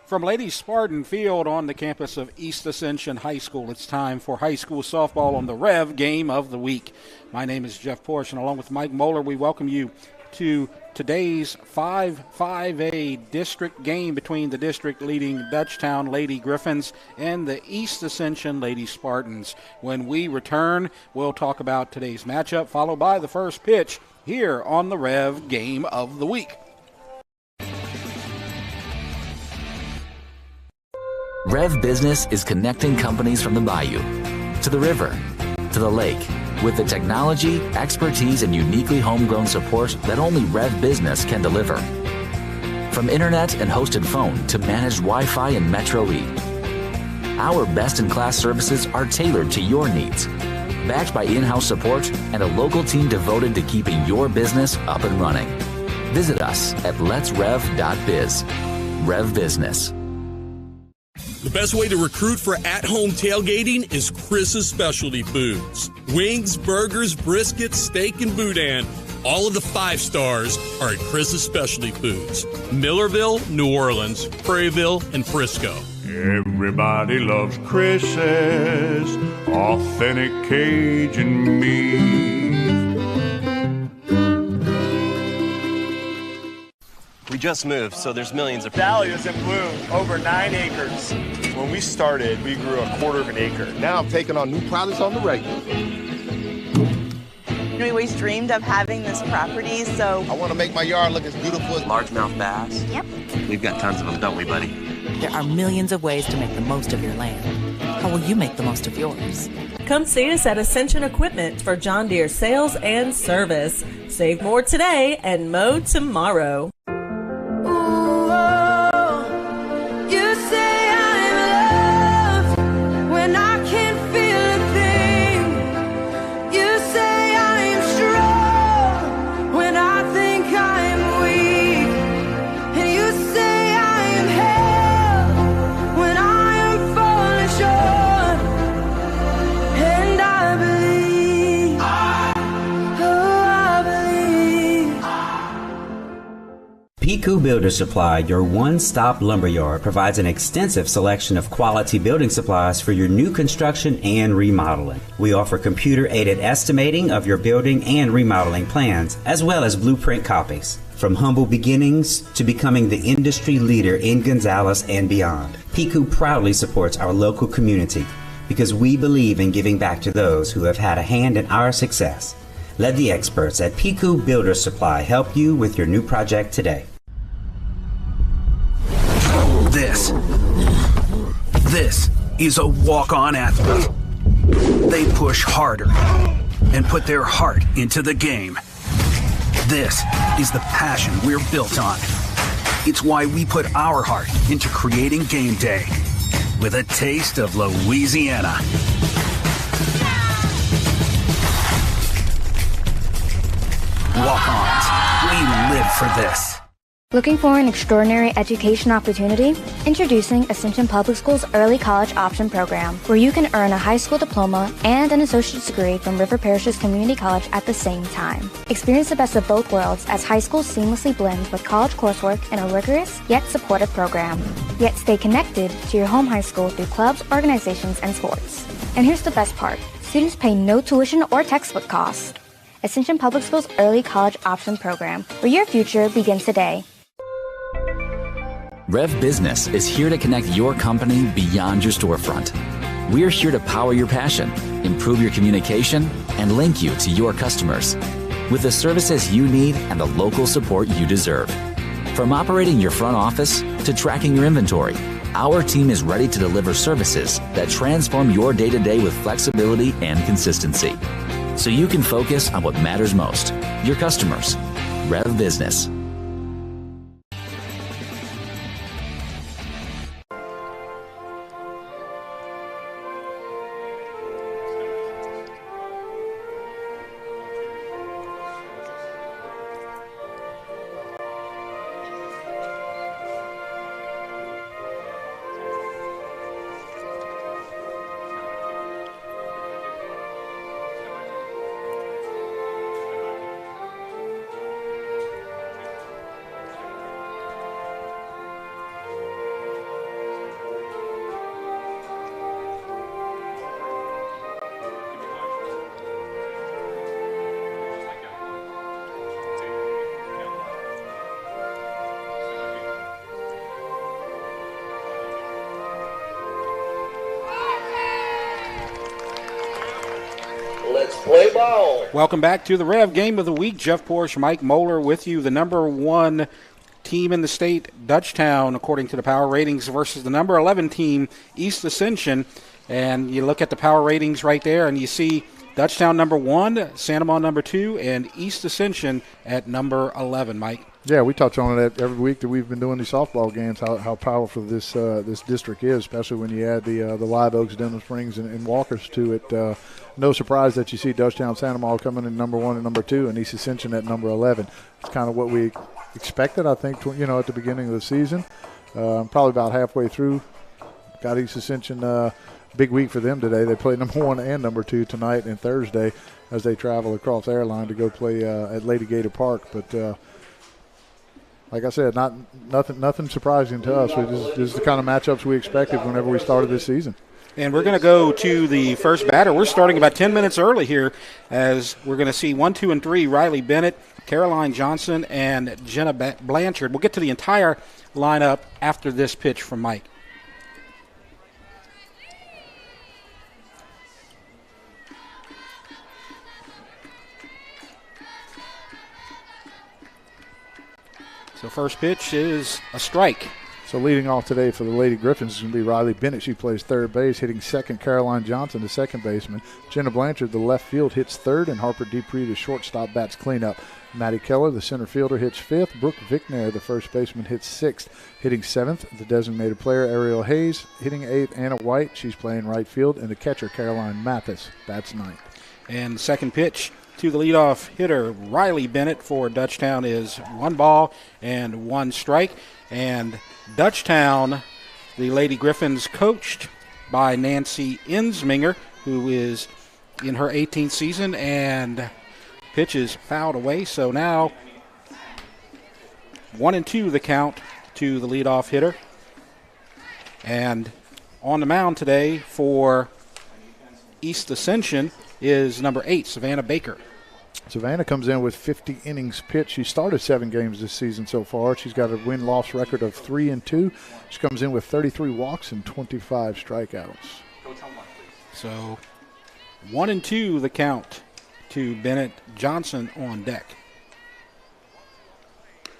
From Lady Spartan Field on the campus of East Ascension High School, it's time for high school softball on the REV Game of the Week. My name is Jeff Porsche, and along with Mike Moeller, we welcome you to today's 5-5A district game between the district-leading DUTCHTOWN Lady Griffins and the East Ascension Lady Spartans. When we return, we'll talk about today's matchup, followed by the first pitch here on the REV Game of the Week. REV Business is connecting companies from the bayou to the river to the lake with the technology, expertise, and uniquely homegrown support that only REV Business can deliver. From internet and hosted phone to managed Wi-Fi and Metro E, our best-in-class services are tailored to your needs, backed by in-house support and a local team devoted to keeping your business up and running. Visit us at letsrev.biz. REV Business. The best way to recruit for at-home tailgating is Chris's Specialty Foods. Wings, burgers, brisket, steak, and boudin. All of the 5 stars are at Chris's Specialty Foods. Millerville, New Orleans, Prairieville, and Frisco. Everybody loves Chris's authentic Cajun meat. We just moved, so there's millions of Dahlias in bloom, over 9 acres. When we started, we grew 1/4 of an acre. Now I'm taking on new products on the regular. We always dreamed of having this property, so I want to make my yard look as beautiful as largemouth bass. Yep. We've got tons of them, don't we, buddy? There are millions of ways to make the most of your land. How will you make the most of yours? Come see us at Ascension Equipment for John Deere sales and service. Save more today and mow tomorrow. PQ Builder Supply, your one-stop lumberyard, provides an extensive selection of quality building supplies for your new construction and remodeling. We offer computer-aided estimating of your building and remodeling plans, as well as blueprint copies. From humble beginnings to becoming the industry leader in Gonzales and beyond, PQ proudly supports our local community because we believe in giving back to those who have had a hand in our success. Let the experts at PQ Builder Supply help you with your new project today. This is a walk-on athlete. They push harder and put their heart into the game. This is the passion we're built on. It's why we put our heart into creating game day with a taste of Louisiana. Walk-ons, we live for this. Looking for an extraordinary education opportunity? Introducing Ascension Public School's Early College Option Program, where you can earn a high school diploma and an associate's degree from River Parishes Community College at the same time. Experience the best of both worlds as high school seamlessly blends with college coursework in a rigorous yet supportive program. Yet stay connected to your home high school through clubs, organizations, and sports. And here's the best part. Students pay no tuition or textbook costs. Ascension Public School's Early College Option Program, where your future begins today. REV Business is here to connect your company beyond your storefront. We're here to power your passion, improve your communication, and link you to your customers with the services you need and the local support you deserve. From operating your front office to tracking your inventory, our team is ready to deliver services that transform your day-to-day with flexibility and consistency, so you can focus on what matters most, your customers. REV Business. Let's play ball. Welcome back to the Rev Game of the Week. Jeff Porsche, Mike Moeller with you. The number 1 team in the state, Dutchtown, according to the power ratings, versus the number 11 team, East Ascension. And you look at the power ratings right there, and you see Dutchtown number 1, Santa Monica number 2, and East Ascension at number 11, Mike. Yeah, we touch on it every week that we've been doing these softball games, how powerful this district is, especially when you add the Live Oaks, Denham Springs, and Walkers to it. No surprise that you see Dutchtown, Santa Monica coming in number 1 and number 2, and East Ascension at number 11. It's kind of what we expected, I think, at the beginning of the season. Probably about halfway through, got East Ascension. Big week for them today. They play number 1 and number 2 tonight and Thursday as they travel across the airline to go play at Lady Gator Park. But like I said, nothing surprising to us. This is the kind of matchups we expected whenever we started this season. And we're going to go to the first batter. We're starting about 10 minutes early here as we're going to see 1, 2, and 3, Riley Bennett, Caroline Johnson, and Jenna Blanchard. We'll get to the entire lineup after this pitch from Mike. So first pitch is a strike. So leading off today for the Lady Griffins is going to be Riley Bennett. She plays third base, hitting second. Caroline Johnson, the second baseman. Jenna Blanchard, the left field, hits third, and Harper Dupree, the shortstop, bats cleanup. Maddie Keller, the center fielder, hits fifth. Brooke Vickner, the first baseman, hits sixth. Hitting seventh, the designated player, Ariel Hayes. Hitting eighth, Anna White. She's playing right field. And the catcher, Caroline Mathis, bats ninth. And the second pitch to the leadoff hitter, Riley Bennett for Dutchtown, is 1 ball and 1 strike. And Dutchtown, the Lady Griffins, coached by Nancy Insminger, who is in her 18th season, and pitches fouled away. So now 1-2 the count to the leadoff hitter. And on the mound today for East Ascension is number 8, Savannah Baker. Savannah comes in with 50 innings pitched. She started 7 games this season so far. She's got a win-loss record of 3-2. She comes in with 33 walks and 25 strikeouts. So 1-2 the count to Bennett. Johnson on deck.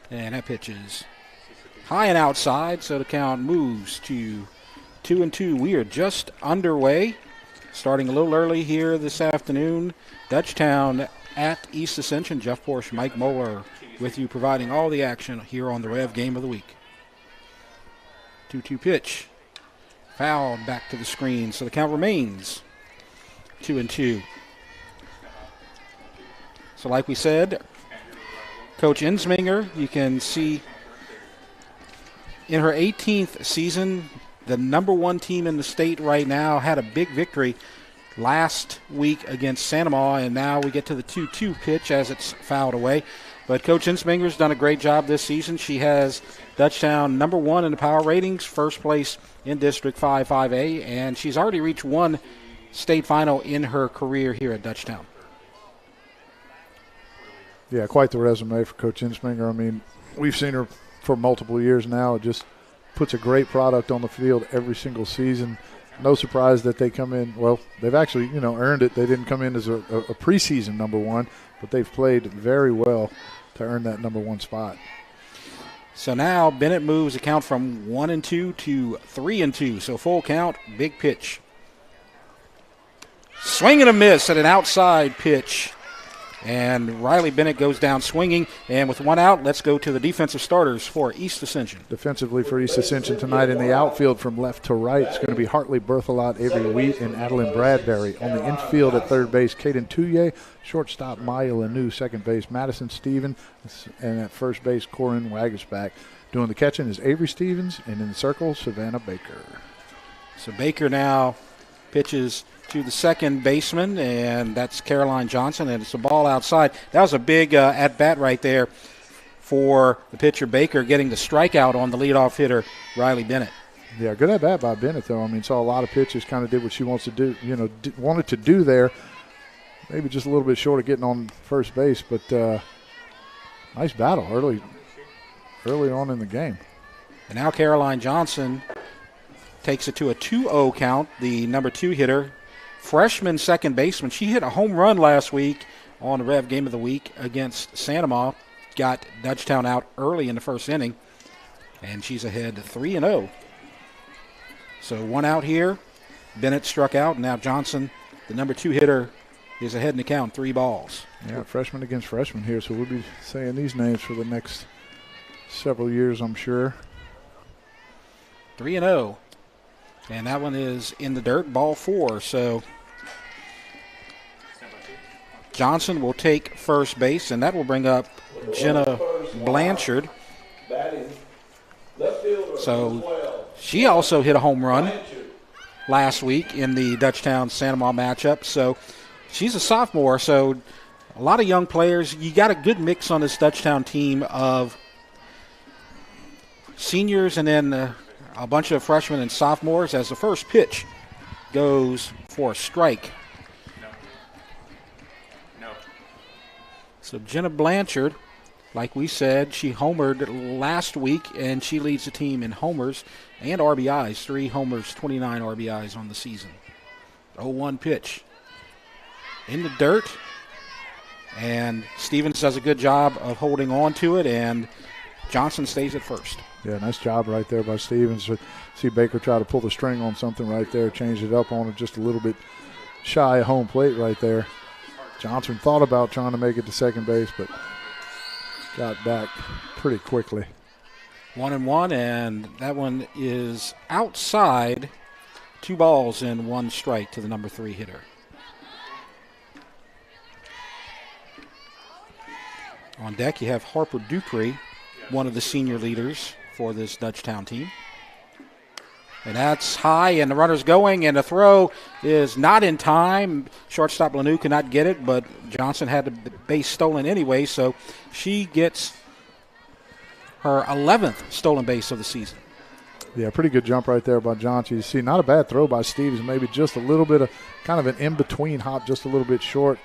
And that pitch is high and outside, so the count moves to 2-2. We are just underway, starting a little early here this afternoon. Dutchtown at East Ascension. Jeff Porsche, Mike Moeller with you, providing all the action here on the Rev Game of the Week. 2-2 pitch. Fouled back to the screen, so the count remains 2-2. So like we said, Coach Insminger, you can see in her 18th season, the number 1 team in the state right now, had a big victory last week against Santa Monica, and now we get to the 2-2 pitch as it's fouled away. But Coach Insminger's done a great job this season. She has Dutchtown number 1 in the power ratings, first place in District 5-5A, and she's already reached 1 state final in her career here at Dutchtown. Yeah, quite the resume for Coach Insminger. I mean, we've seen her for multiple years now. It just puts a great product on the field every single season. No surprise that they come in. Well, they've actually, earned it. They didn't come in as a preseason number 1, but they've played very well to earn that number 1 spot. So now Bennett moves the count from 1-2 to 3-2. So full count, big pitch. Swing and a miss at an outside pitch. And Riley Bennett goes down swinging. And with 1 out, let's go to the defensive starters for East Ascension. Defensively for East Ascension tonight in the outfield from left to right, it's going to be Hartley Berthelot, Avery Wheat, and Adeline Bradbury. On the infield at third base, Kaden Touye. Shortstop, Maya Lanou. Second base, Madison Stephen. And at first base, Corin Wagersback. Doing the catching is Avery Stevens. And in the circle, Savannah Baker. So Baker now pitches to the second baseman, and that's Caroline Johnson, and it's a ball outside. That was a big at-bat right there for the pitcher Baker, getting the strikeout on the leadoff hitter, Riley Bennett. Yeah, good at-bat by Bennett, though. I mean, saw a lot of pitches, kind of did what she wants to do, wanted to do there. Maybe just a little bit short of getting on first base, but nice battle early on in the game. And now Caroline Johnson takes it to a 2-0 count, the number 2 hitter, freshman second baseman. She hit a home run last week on the Rev Game of the Week against Sanama. Got Dutchtown out early in the first inning, and she's ahead 3-0. So one out here. Bennett struck out. Now Johnson, the number 2 hitter, is ahead in the count, 3 balls. Yeah, freshman against freshman here, so we'll be saying these names for the next several years, I'm sure. 3-0. And that one is in the dirt, ball 4. So Johnson will take first base, and that will bring up Jenna Blanchard. So she also hit a home run last week in the Dutchtown-Sanama matchup. So she's a sophomore, so a lot of young players. You got a good mix on this Dutchtown team of seniors and then a bunch of freshmen and sophomores as the first pitch goes for a strike. So Jenna Blanchard, like we said, she homered last week, and she leads the team in homers and RBIs. 3 homers, 29 RBIs on the season. 0-1 pitch. In the dirt, and Stevens does a good job of holding on to it, and Johnson stays at first. Yeah, nice job right there by Stevens. See Baker try to pull the string on something right there, change it up on it just a little bit shy of home plate right there. Johnson thought about trying to make it to second base, but got back pretty quickly. 1-1, and that one is outside. 2 balls and 1 strike to the number 3 hitter. On deck, you have Harper Dupree, one of the senior leaders for this Dutchtown team. And that's high, and the runner's going, and the throw is not in time. Shortstop Lanou could not get it, but Johnson had the base stolen anyway, so she gets her 11th stolen base of the season. Yeah, pretty good jump right there by Johnson. You see, not a bad throw by Stevens, maybe just a little bit of kind of an in-between hop, just a little bit short.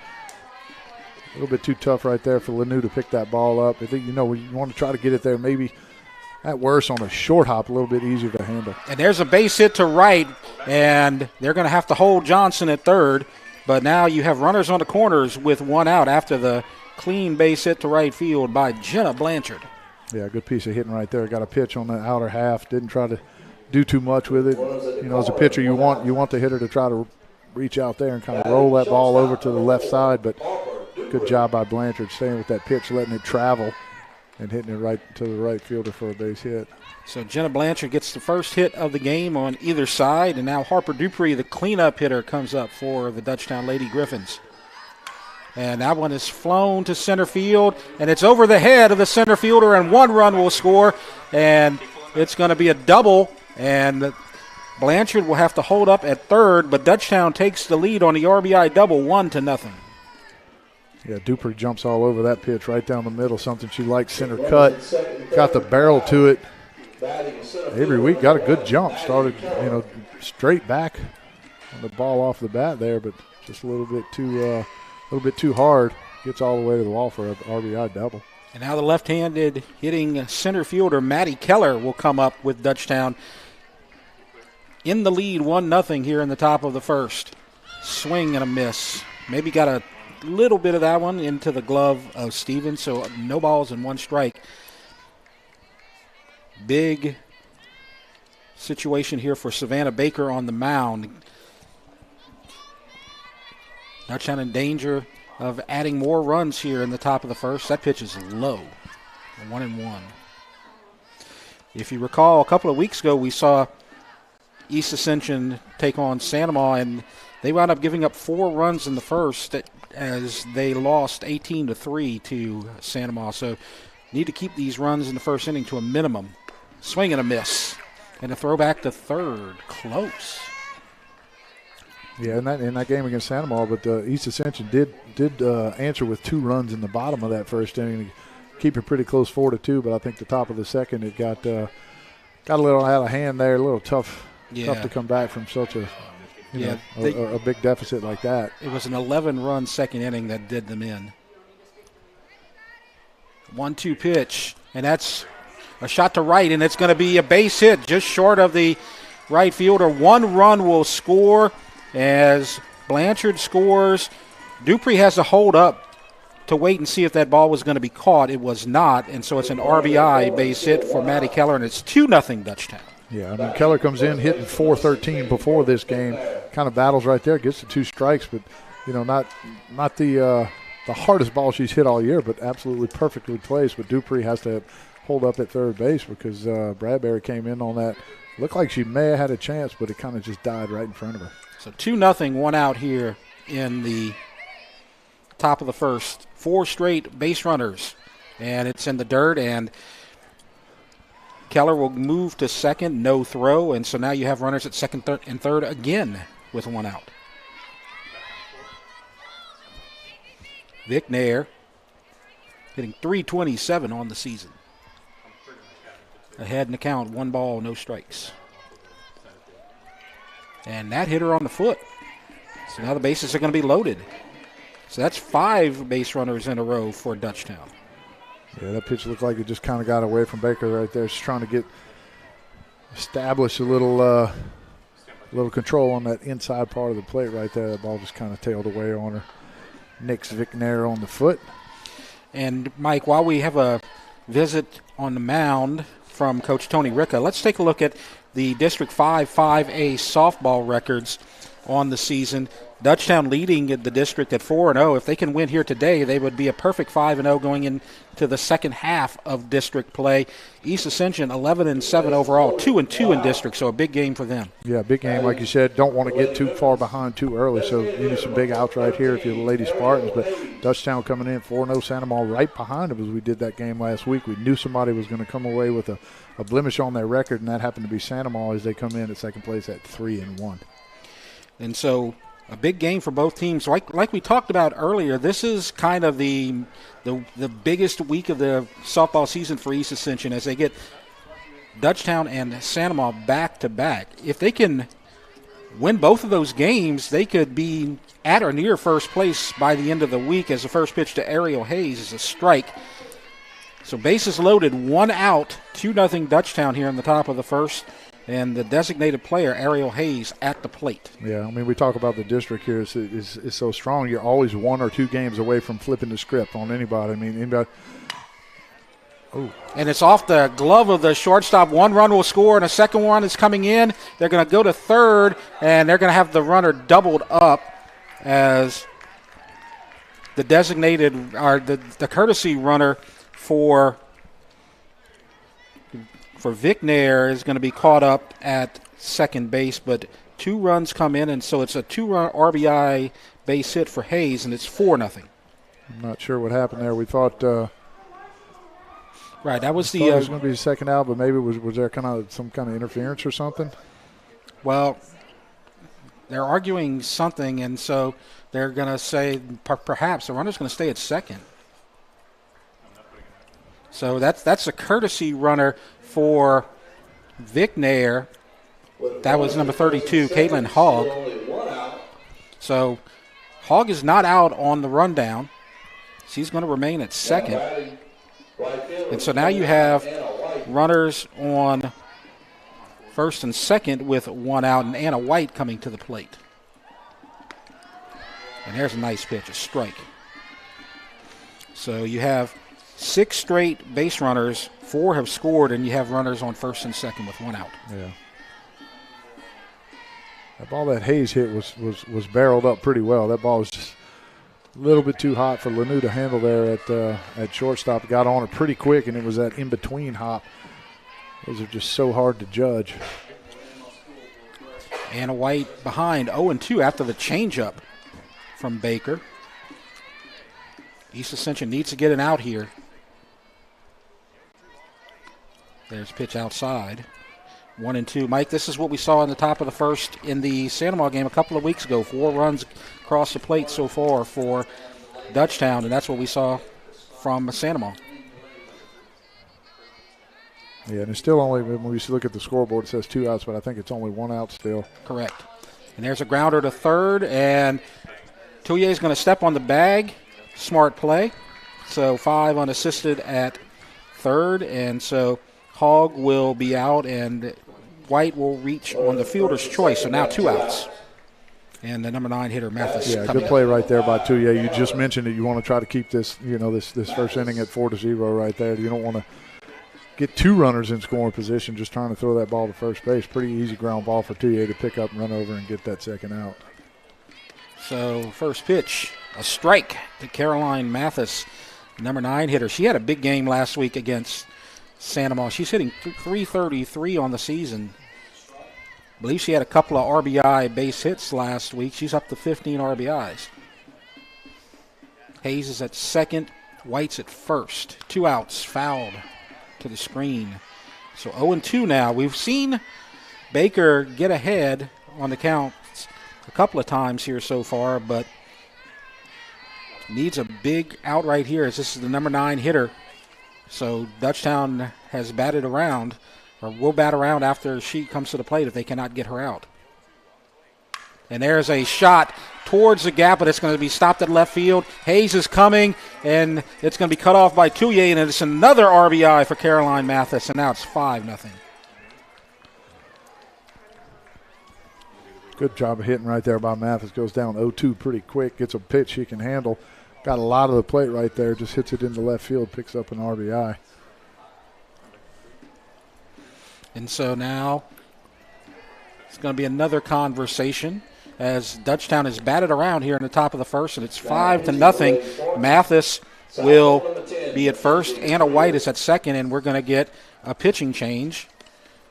A little bit too tough right there for Lanou to pick that ball up. I think, you want to try to get it there, maybe at worst on a short hop, a little bit easier to handle. And there's a base hit to right, and they're going to have to hold Johnson at third. But now you have runners on the corners with 1 out after the clean base hit to right field by Jenna Blanchard. Yeah, good piece of hitting right there. Got a pitch on the outer half. Didn't try to do too much with it. As a pitcher, you want the hitter to try to reach out there and kind of roll that ball over to the left side. But good job by Blanchard staying with that pitch, letting it travel, and hitting it right to the right fielder for a base hit. So Jenna Blanchard gets the first hit of the game on either side, and now Harper Dupree, the cleanup hitter, comes up for the Dutchtown Lady Griffins. And that one is flown to center field, and it's over the head of the center fielder, and 1 run will score, and it's going to be a double, and Blanchard will have to hold up at third, but Dutchtown takes the lead on the RBI double, 1-0. Yeah, Dupree jumps all over that pitch right down the middle, something she likes, center cut. Got the barrel to it. Avery Week got a good jump. Started, straight back on the ball off the bat there, but just a little bit too hard. Gets all the way to the wall for an RBI double. And now the left-handed hitting center fielder Maddie Keller will come up with Dutchtown in the lead, 1-0 here in the top of the first. Swing and a miss. Maybe got a little bit of that one into the glove of Stevens, so no balls and 1 strike. Big situation here for Savannah Baker on the mound. Dutchtown in danger of adding more runs here in the top of the first. That pitch is low, 1-1. If you recall, a couple of weeks ago we saw East Ascension take on Sanama, and they wound up giving up 4 runs in the first as they lost 18-3 to Sanama. So need to keep these runs in the first inning to a minimum. Swing and a miss. And a throwback to third. Close. Yeah, in that game against Sanama, but East Ascension did answer with 2 runs in the bottom of that first inning. Keep it pretty close, 4-2, but I think the top of the second it got a little out of hand there, a little tough to come back from such a a big deficit like that. It was an 11-run second inning that did them in. 1-2 pitch, and that's a shot to right, and it's going to be a base hit just short of the right fielder. 1 run will score as Blanchard scores. Dupree has to hold up to wait and see if that ball was going to be caught. It was not, and so it's an RBI base hit for Matty Keller, and it's 2-0 Dutchtown. Yeah, I mean, Keller comes in hitting .413 before this game. Kind of battles right there, gets the 2 strikes, but, not the hardest ball she's hit all year, but absolutely perfectly placed. But Dupree has to hold up at third base because Bradbury came in on that. Looked like she may have had a chance, but it kind of just died right in front of her. So 2-0, 1 out here in the top of the first. 4 straight base runners, and it's in the dirt, and Keller will move to second, no throw, and so now you have runners at second and third again with 1 out. Vic Nair hitting .327 on the season. Ahead in the count, 1 ball, no strikes. And that hit her on the foot. So now the bases are going to be loaded. So that's 5 base runners in a row for Dutchtown. Yeah, that pitch looked like it just kind of got away from Baker right there. She's trying to establish a little control on that inside part of the plate right there. That ball just kind of tailed away on her. Nicks Vic Nair on the foot. And, Mike, while we have a visit on the mound from Coach Tony Ricca, let's take a look at the District 5 5A softball records on the season. Dutchtown leading the district at 4-0. If they can win here today, they would be a perfect 5-0 going into the second half of district play. East Ascension 11-7 overall, 2-2 in district, so a big game for them. Yeah, big game, like you said. Don't want to get too far behind too early, so you need some big outs right here if you're the Lady Spartans. But Dutchtown coming in 4-0, Santa Maria right behind them as we did that game last week. We knew somebody was going to come away with a blemish on their record, and that happened to be Santa Maria as they come in at second place at 3-1. And so a big game for both teams. Like we talked about earlier, this is kind of the biggest week of the softball season for East Ascension as they get Dutchtown and Santa Maria back-to-back. If they can win both of those games, they could be at or near first place by the end of the week as the first pitch to Ariel Hayes is a strike. So bases loaded, 1 out, 2-0 Dutchtown here in the top of the first. And the designated player, Ariel Hayes, at the plate. Yeah, I mean, we talk about the district here. It's so strong. You're always 1 or 2 games away from flipping the script on anybody. I mean, anybody. Oh. And it's off the glove of the shortstop. 1 run will score, and a second one is coming in. They're going to go to third, and they're going to have the runner doubled up as the designated, or the courtesy runner for Vic Nair is going to be caught up at second base, but 2 runs come in, and so it's a 2-run RBI base hit for Hayes, and it's 4-0. I'm not sure what happened there. We thought right, that was it was going to be the second out, but maybe was there kind of some kind of interference or something? Well, they're arguing something, and so they're going to say perhaps the runner's going to stay at second. So that's a courtesy runner for Vic Nair. That was number 32, Caitlin Hogg. So Hogg is not out on the rundown. She's going to remain at second. And so now you have runners on first and second with 1 out, and Anna White coming to the plate. And there's a nice pitch, a strike. So you have 6 straight base runners, 4 have scored, and you have runners on first and second with 1 out. Yeah. That ball that Hayes hit was barreled up pretty well. That ball was just a little bit too hot for Lanu to handle there at shortstop. Got on it pretty quick, and it was that in-between hop. Those are just so hard to judge. Anna White behind 0-2 after the changeup from Baker. East Ascension needs to get an out here. There's pitch outside. 1-2. Mike, this is what we saw in the top of the first in the Santa Maria game a couple of weeks ago. 4 runs across the plate so far for Dutchtown, and that's what we saw from Santa Maria. Yeah, and it's still only, when we look at the scoreboard, it says 2 outs, but I think it's only 1 out still. Correct. And there's a grounder to third, and Touye is going to step on the bag. Smart play. So 5 unassisted at third, and so Hogg will be out, and White will reach on the fielder's choice. So now 2 outs. And the number 9 hitter, Mathis. Yeah, good play right there by Touye. You just mentioned it. You want to try to keep this, this first inning at 4-0 right there. You don't want to get 2 runners in scoring position just trying to throw that ball to first base. Pretty easy ground ball for Touye to pick up and run over and get that second out. So first pitch, a strike to Caroline Mathis, number 9 hitter. She had a big game last week against Santa Monica. She's hitting .333 on the season. I believe she had a couple of RBI base hits last week. She's up to 15 RBIs. Hayes is at second. White's at first. 2 outs, fouled to the screen. So 0-2 now. We've seen Baker get ahead on the count a couple of times here so far, but needs a big out right here as this is the number 9 hitter. So Dutchtown has batted around, or will bat around after she comes to the plate if they cannot get her out. And there's a shot towards the gap, but it's going to be stopped at left field. Hayes is coming, and it's going to be cut off by Touye, and it's another RBI for Caroline Mathis, and now it's 5-0. Good job of hitting right there by Mathis. Goes down 0-2 pretty quick. Gets a pitch he can handle. Got a lot of the plate right there. Just hits it into left field. Picks up an RBI. And so now it's going to be another conversation as Dutchtown is batted around here in the top of the first, and it's 5-0. Mathis will be at first. Anna White is at second, and we're going to get a pitching change.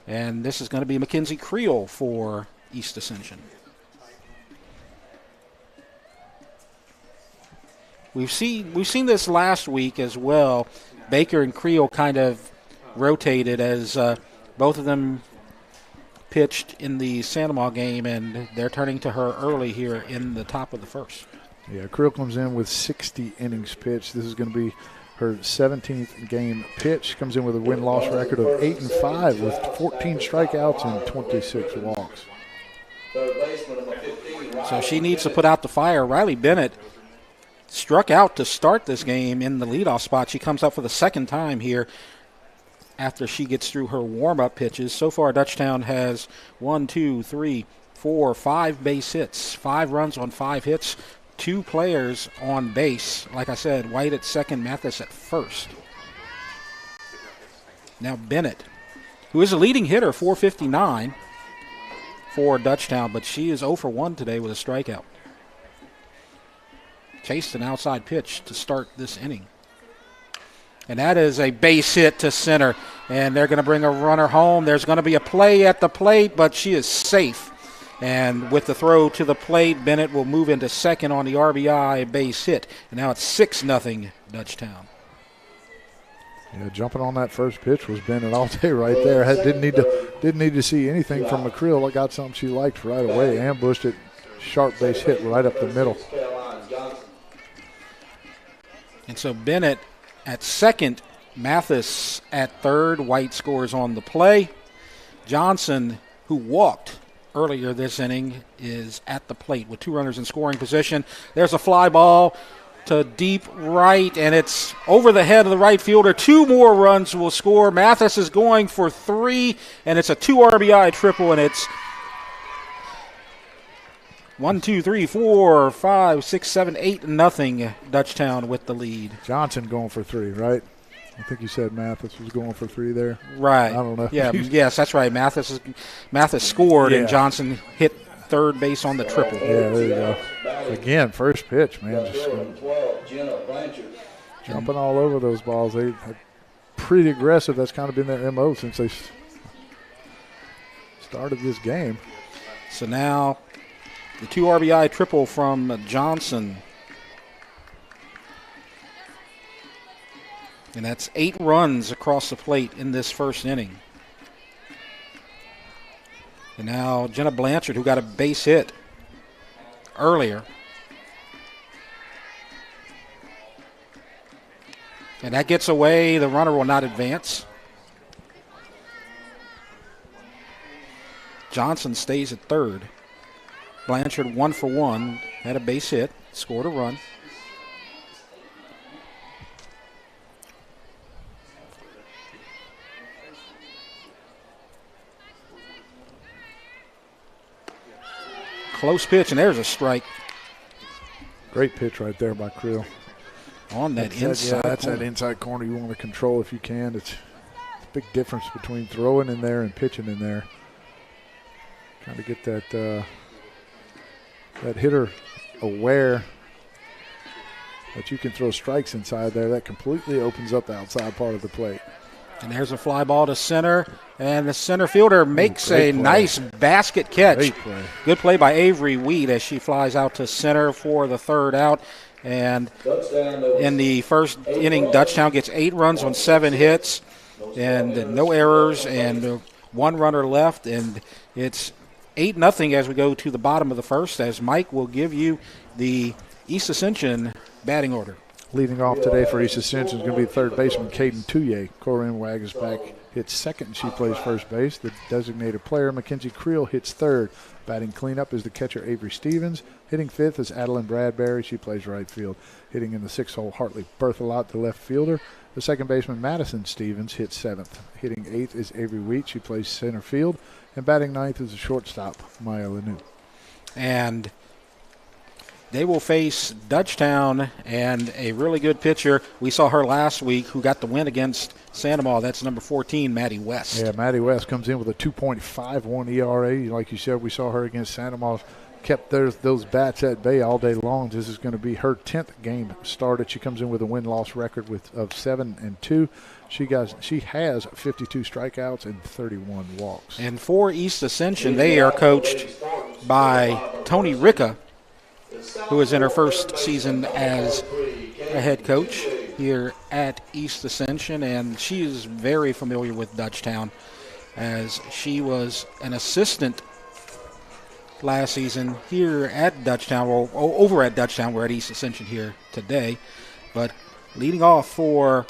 And this is going to be Mackenzie Creel for East Ascension. We've seen this last week as well. Baker and Creel kind of rotated as both of them pitched in the Santa Monica game, and they're turning to her early here in the top of the first. Yeah, Creel comes in with 60 innings pitched. This is going to be her 17th game pitch. Comes in with a win-loss record of 8-5 with 14 strikeouts and 26 walks. So she needs to put out the fire. Riley Bennett struck out to start this game in the leadoff spot. She comes up for the second time here after she gets through her warm-up pitches. So far, Dutchtown has 5 base hits, 5 runs on 5 hits, 2 players on base. Like I said, White at second, Mathis at first. Now Bennett, who is a leading hitter, .459 for Dutchtown, but she is 0 for 1 today with a strikeout. Chased an outside pitch to start this inning. And that is a base hit to center. And they're going to bring a runner home. There's going to be a play at the plate, but she is safe. And with the throw to the plate, Bennett will move into second on the RBI base hit. And now it's 6-0 Dutchtown. Yeah, jumping on that first pitch was Bennett all day right there. Didn't need to see anything from McCreel. Got something she liked right away. Ambushed it. Sharp base hit right up the middle. And so Bennett at second, Mathis at third. White scores on the play. Johnson, who walked earlier this inning, is at the plate with 2 runners in scoring position. There's a fly ball to deep right, and it's over the head of the right fielder. 2 more runs will score. Mathis is going for 3, and it's a 2 RBI triple, and it's 1, 2, 3, 4, 5, 6, 7, 8-0 Dutchtown with the lead. Johnson going for 3, right? I think you said Mathis was going for 3 there. Right. I don't know. Yeah, yes, that's right. Mathis scored, and Johnson hit third base on the triple. Yeah, there you go. Again, first pitch, man. Just jumping all over those balls. They're pretty aggressive. That's kind of been their MO since they started this game. So now the 2 RBI triple from Johnson. And that's 8 runs across the plate in this first inning. And now Jenna Blanchard, who got a base hit earlier. And that gets away. The runner will not advance. Johnson stays at third. Blanchard 1 for 1, had a base hit, scored a run. close pitch, and there's a strike. Great pitch right there by Creel. On that inside that's corner. that inside corner you want to control if you can. It's a big difference between throwing in there and pitching in there. Kind of get that that hitter aware that you can throw strikes inside there. That completely opens up the outside part of the plate. And there's a fly ball to center, and the center fielder makes a nice basket catch. Great play. Good play by Avery Wheat as she flies out to center for the third out. And in the first inning, Dutchtown gets 8 runs on 7 hits and no errors and 1 runner left. And it's 8-0 as we go to the bottom of the first, as Mike will give you the East Ascension batting order. Leading off today for East Ascension is going to be third baseman Caden Touye. Corinne Wagasback hits second, and she plays first base. The designated player, Mackenzie Creel, hits third. Batting cleanup is the catcher, Avery Stevens. Hitting fifth is Adeline Bradbury. She plays right field. Hitting in the 6th hole, Hartley Berthelot, the left fielder. The second baseman, Madison Stevens, hits 7th. Hitting 8th is Avery Wheat. She plays center field. And batting 9th is the shortstop, Maya Lanu. And they will face Dutchtown and a really good pitcher. We saw her last week who got the win against Santa Maria. That's number 14, Maddie West. Yeah, Maddie West comes in with a 2.51 ERA. Like you said, we saw her against Santa Maria. Kept those bats at bay all day long. This is going to be her 10th game started. She comes in with a win-loss record of 7-2. She has 52 strikeouts and 31 walks. And for East Ascension, they are coached by Tony Ricca, who is in her first season as a head coach here at East Ascension, and she is very familiar with Dutchtown as she was an assistant last season here at Dutchtown, or over at Dutchtown. We're at East Ascension here today. But leading off for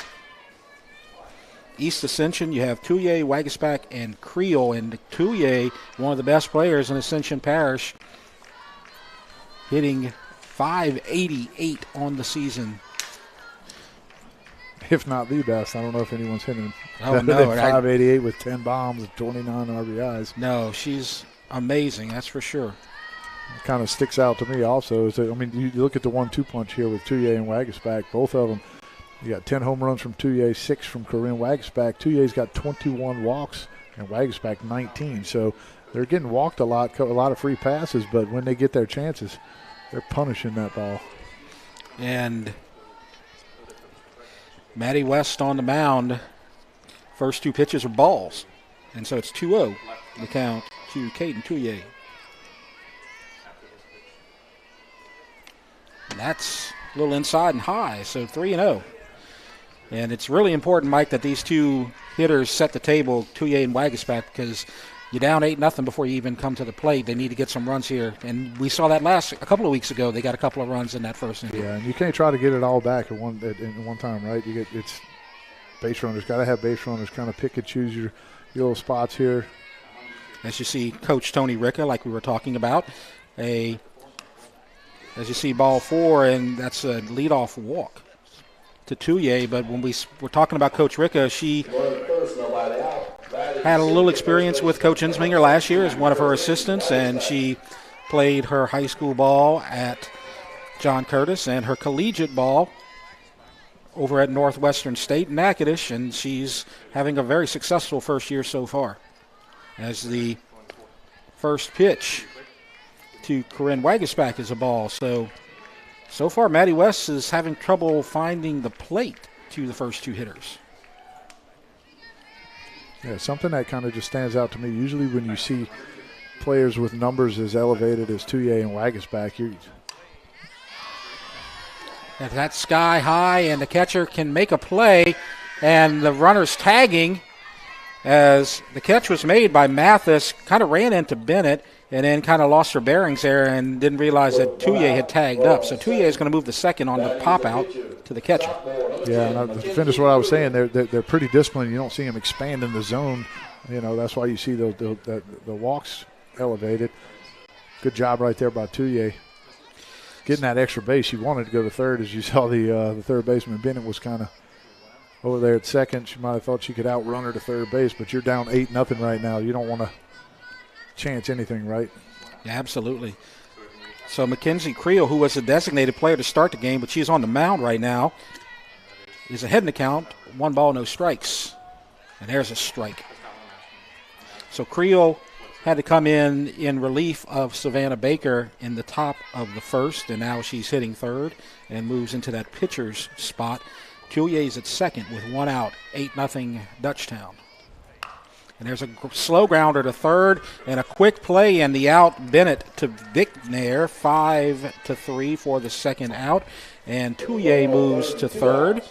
East Ascension, you have Touye, Wagasback, and Creel. And Touye, one of the best players in Ascension Parish, hitting .588 on the season. If not the best. I don't know if anyone's hitting .588 with 10 bombs and 29 RBIs. No, she's amazing, that's for sure. It kind of sticks out to me also. Is that, I mean, you look at the 1-2 punch here with Touye and Wagasback. Both of them, you got 10 home runs from Touye, 6 from Corinne Wagasback. Touye's got 21 walks and Wagasback 19. So they're getting walked a lot of free passes, but when they get their chances, they're punishing that ball. And Maddie West on the mound. First 2 pitches are balls. And so it's 2-0, the count to Caden Touye. And that's a little inside and high, so 3-0. And it's really important, Mike, that these 2 hitters set the table, Touye and Wagasback, because you're down 8-0 before you even come to the plate. They need to get some runs here. And we saw that a couple of weeks ago. They got a couple of runs in that first inning. Yeah, and you can't try to get it all back at one time, right? It's base runners. Got to have base runners kind of pick and choose your little spots here. As you see, Coach Tony Ricca, like we were talking about, as you see, ball 4, and that's a leadoff walk to Touye. But when we're talking about Coach Ricca, she had a little experience with Coach Insminger last year as one of her assistants, and she played her high school ball at John Curtis and her collegiate ball over at Northwestern State in Natchitoches, and she's having a very successful first year so far. As the first pitch to Corinne Wagasback is a ball. So far, Maddie West is having trouble finding the plate to the first 2 hitters. Yeah, something that kind of just stands out to me. Usually when you see players with numbers as elevated as Touye and Wagasback, that's sky high, and the catcher can make a play, and the runner's tagging as the catch was made by Mathis, kind of ran into Bennett, and then kind of lost her bearings there and didn't realize that Touye had tagged up. So Touye is going to move the second on the pop out to the catcher. Yeah, and to finish what I was saying, they're pretty disciplined. You don't see them expand in the zone. You know, that's why you see the walks elevated. Good job right there by Touye. Getting that extra base. She wanted to go to third, as you saw the third baseman Bennett was kind of over there at second. She might have thought she could outrun her to third base, but you're down 8-0 right now. You don't want to chance anything, right? Yeah, absolutely. So Mackenzie Creel, who was a designated player to start the game, but she's on the mound right now, is ahead in the count. 1 ball, no strikes. And there's a strike. So Creel had to come in relief of Savannah Baker in the top of the first, and now she's hitting third and moves into that pitcher's spot. Couillier's at second with 1 out, 8-0 Dutchtown. And there's a slow grounder to third and a quick play, and the out. Bennett to Vicknair, 5-3 for the second out, and Couillier moves to third.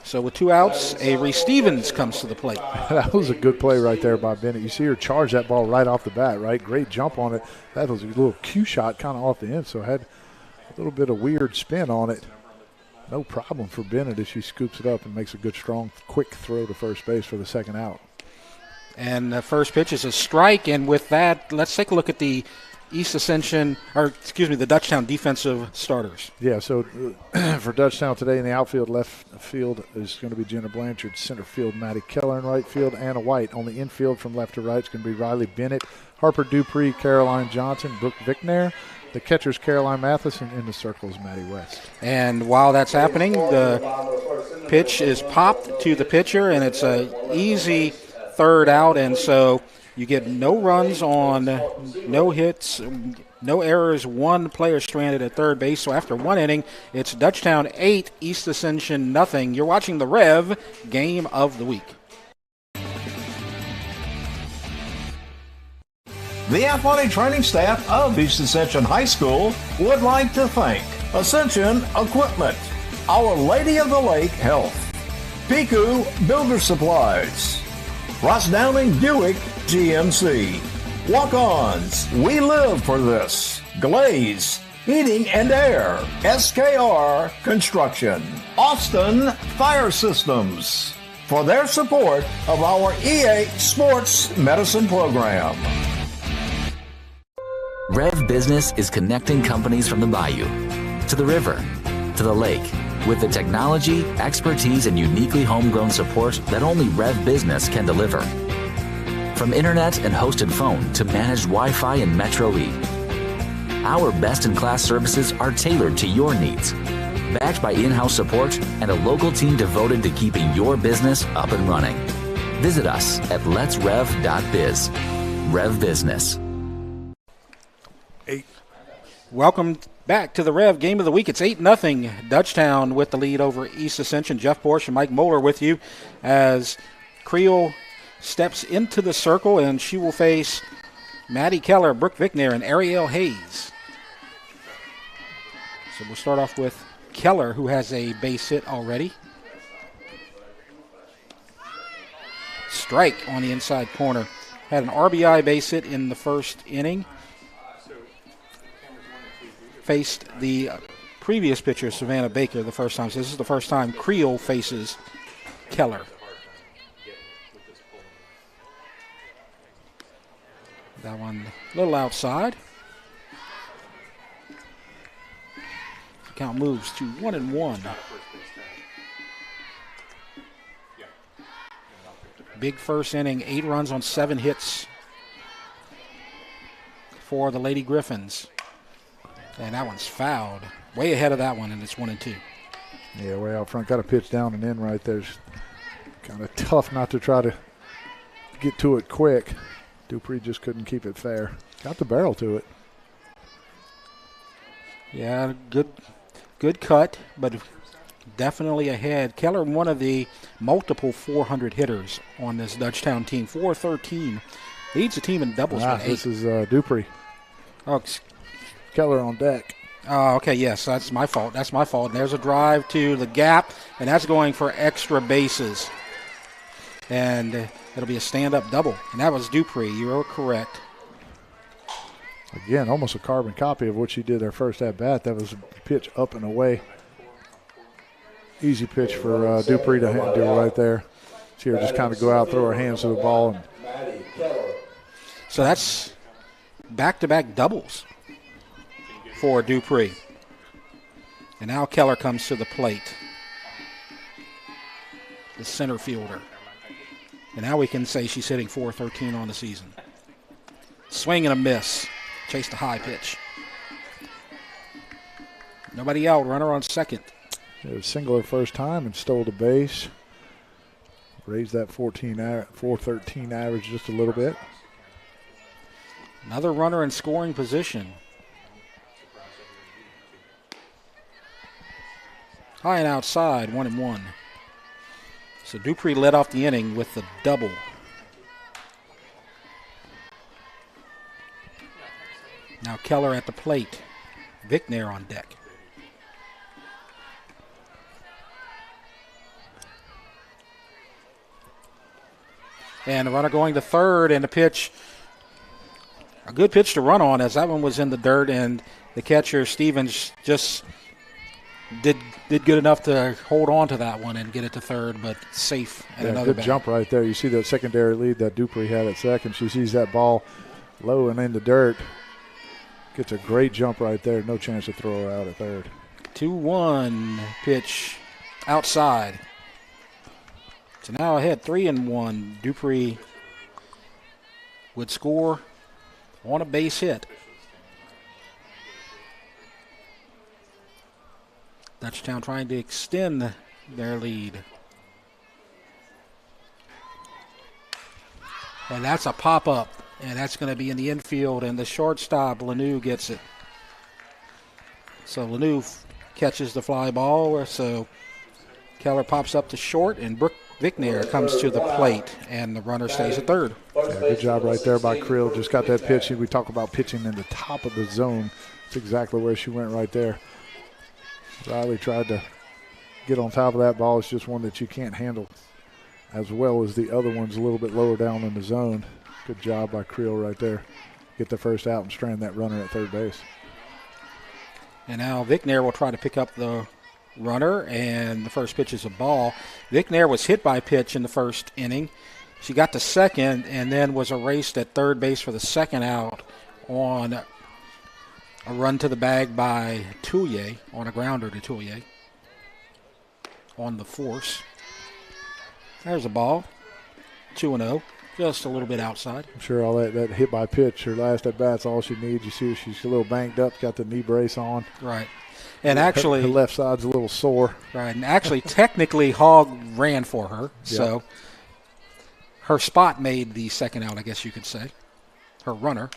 So with 2 outs, Avery Stevens comes to the plate. That was a good play right there by Bennett. You see her charge that ball right off the bat, right? Great jump on it. That was a little cue shot kind of off the end, so had a little bit of weird spin on it. No problem for Bennett if she scoops it up and makes a good, strong, quick throw to first base for the second out. And the first pitch is a strike, and with that, let's take a look at the the Dutchtown defensive starters. Yeah, so for Dutchtown today in the outfield, left field is going to be Jenna Blanchard, center field Maddie Keller, in right field Anna White. On the infield from left to right, it's going to be Riley Bennett, Harper Dupree, Caroline Johnson, Brooke Vicknair. The catcher's Caroline Matheson, in the circles Maddie West. And while that's happening, the pitch is popped to the pitcher, and it's an easy third out, and so you get no runs on no hits, no errors, 1 player stranded at third base. So after 1 inning, it's Dutchtown 8, East Ascension 0. You're watching the REV Game of the Week. The athletic training staff of East Ascension High School would like to thank Ascension Equipment, Our Lady of the Lake Health, Piku Builder Supplies, Ross Downing Buick GMC, Walk-Ons, We Live for This, Glaze, Heating and Air, SKR Construction, Austin Fire Systems, for their support of our EA Sports Medicine Program. REV Business is connecting companies from the bayou to the river to the lake with the technology, expertise, and uniquely homegrown support that only REV Business can deliver. From internet and hosted phone to managed Wi-Fi and Metro E, our best-in-class services are tailored to your needs, backed by in-house support and a local team devoted to keeping your business up and running. Visit us at letsrev.biz. REV Business. Welcome back to the REV Game of the Week. It's 8-0 Dutchtown with the lead over East Ascension. Jeff Porsche and Mike Moeller with you as Creel steps into the circle, and she will face Maddie Keller, Brooke Vicknair, and Ariel Hayes. So we'll start off with Keller, who has a base hit already. Strike on the inside corner. Had an RBI base hit in the first inning. Faced the previous pitcher, Savannah Baker, the first time. So this is the first time Creel faces Keller. That one a little outside. The count moves to 1-1. Big first inning, 8 runs on 7 hits for the Lady Griffins. And that one's fouled. Way ahead of that one, and it's 1-2. Yeah, way out front. Got a pitch down and in right there. Kind of tough not to try to get to it quick. Dupree just couldn't keep it fair. Got the barrel to it. Yeah, good cut, but definitely ahead. Keller, one of the multiple 400 hitters on this Dutchtown team. 413. Leads the team in doubles with 8. This is Dupree. Oh, Keller on deck. Oh, okay, yes, that's my fault. And there's a drive to the gap, and that's going for extra bases. And it'll be a stand-up double. And that was Dupree. You were correct. Again, almost a carbon copy of what she did her first at-bat. That was a pitch up and away. Easy pitch for Dupree to do right there. See her just kind of go out, throw her hands to the ball. So that's back-to-back doubles for Dupree. And now Keller comes to the plate, the center fielder. And now we can say she's hitting .413 on the season. Swing and a miss. Chased a high pitch. Nobody out. Runner on second. It was single her first time and stole the base. Raised that 413 average just a little bit. Another runner in scoring position. High and outside, 1-1. So Dupree led off the inning with the double. Now Keller at the plate. Vicknair on deck. And the runner going to third, and the pitch, a good pitch to run on, as that one was in the dirt, and the catcher, Stevens, just did good enough to hold on to that one and get it to third, but safe at another good jump right there. You see that secondary lead that Dupree had at second. She sees that ball low and in the dirt. Gets a great jump right there. No chance to throw her out at third. 2-1 pitch outside. So now ahead 3-1. Dupree would score on a base hit. Dutchtown trying to extend their lead. And that's a pop-up, and that's going to be in the infield, and the shortstop, Lanou, gets it. So Lanou catches the fly ball, so Keller pops up to short, and Brooke Vicknair comes to the plate, and the runner stays at third. Yeah, good job right there by Creel. Just got that pitch. We talk about pitching in the top of the zone. That's exactly where she went right there. Riley tried to get on top of that ball. It's just one that you can't handle as well as the other ones a little bit lower down in the zone. Good job by Creel right there. Get the first out and strand that runner at third base. And now Vicknair will try to pick up the runner, and the first pitch is a ball. Vicknair was hit by a pitch in the first inning. She got to second and then was erased at third base for the second out on a run to the bag by Touye, on a grounder to Touye on the force. There's a ball, 2-0, just a little bit outside. I'm sure all that hit by pitch, her last at bat's all she needs. You see she's a little banged up, got the knee brace on. Right. And actually, her left side's a little sore. Right, and actually, technically, Hogg ran for her, so her spot made the second out, I guess you could say, her runner.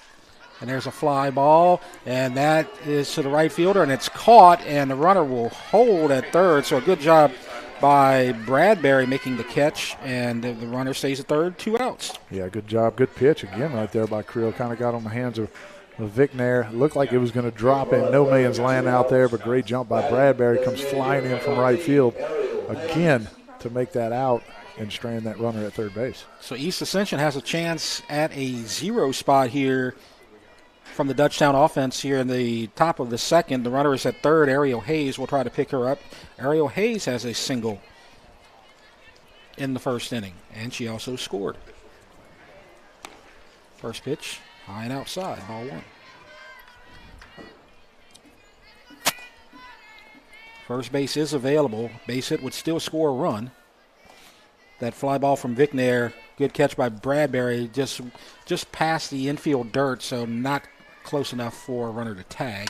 And there's a fly ball, and that is to the right fielder, and it's caught, and the runner will hold at third. So a good job by Bradbury making the catch, and the runner stays at third, 2 outs. Yeah, good job. Good pitch again right there by Creel. Kind of got on the hands of Vicknair. Looked like it was going to drop in no man's land out there, but great jump by Bradbury. Comes flying in from right field again to make that out and strand that runner at third base. So East Ascension has a chance at a 0 spot here from the Dutchtown offense here in the top of the second. The runner is at third. Ariel Hayes will try to pick her up. Ariel Hayes has a single in the first inning, and she also scored. First pitch, high and outside, ball 1. First base is available. Base hit would still score a run. That fly ball from Vicknair, good catch by Bradbury, just past the infield dirt, so not close enough for a runner to tag.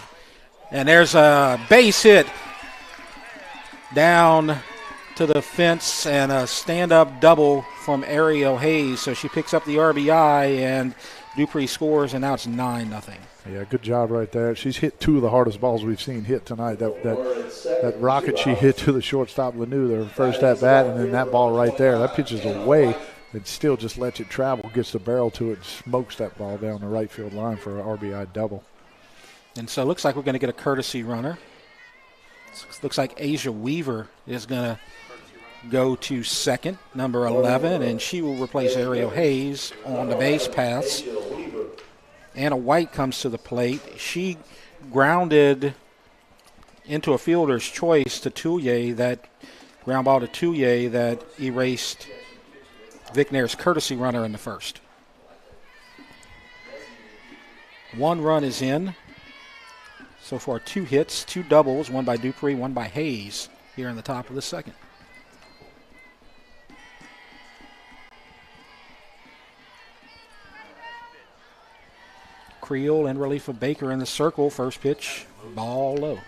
And there's a base hit down to the fence and a stand-up double from Ariel Hayes. So she picks up the RBI, and Dupree scores, and now it's 9-0. Yeah, good job right there. She's hit 2 of the hardest balls we've seen hit tonight. That rocket she hit to the shortstop, Lanou, their first at-bat, and then that ball right there. That pitches away. It still just lets it travel, gets the barrel to it, and smokes that ball down the right field line for an RBI double. And so it looks like we're going to get a courtesy runner. Looks like Asia Weaver is going to go to second, number 11, and she will replace Ariel Hayes on the base paths. Anna White comes to the plate. She grounded into a fielder's choice to Touye, that ground ball to Touye that erased Vicknair's courtesy runner in the first. 1 run is in. So far, 2 hits, 2 doubles, 1 by Dupree, 1 by Hayes here in the top of the second. Creel in relief of Baker in the circle. First pitch, ball low.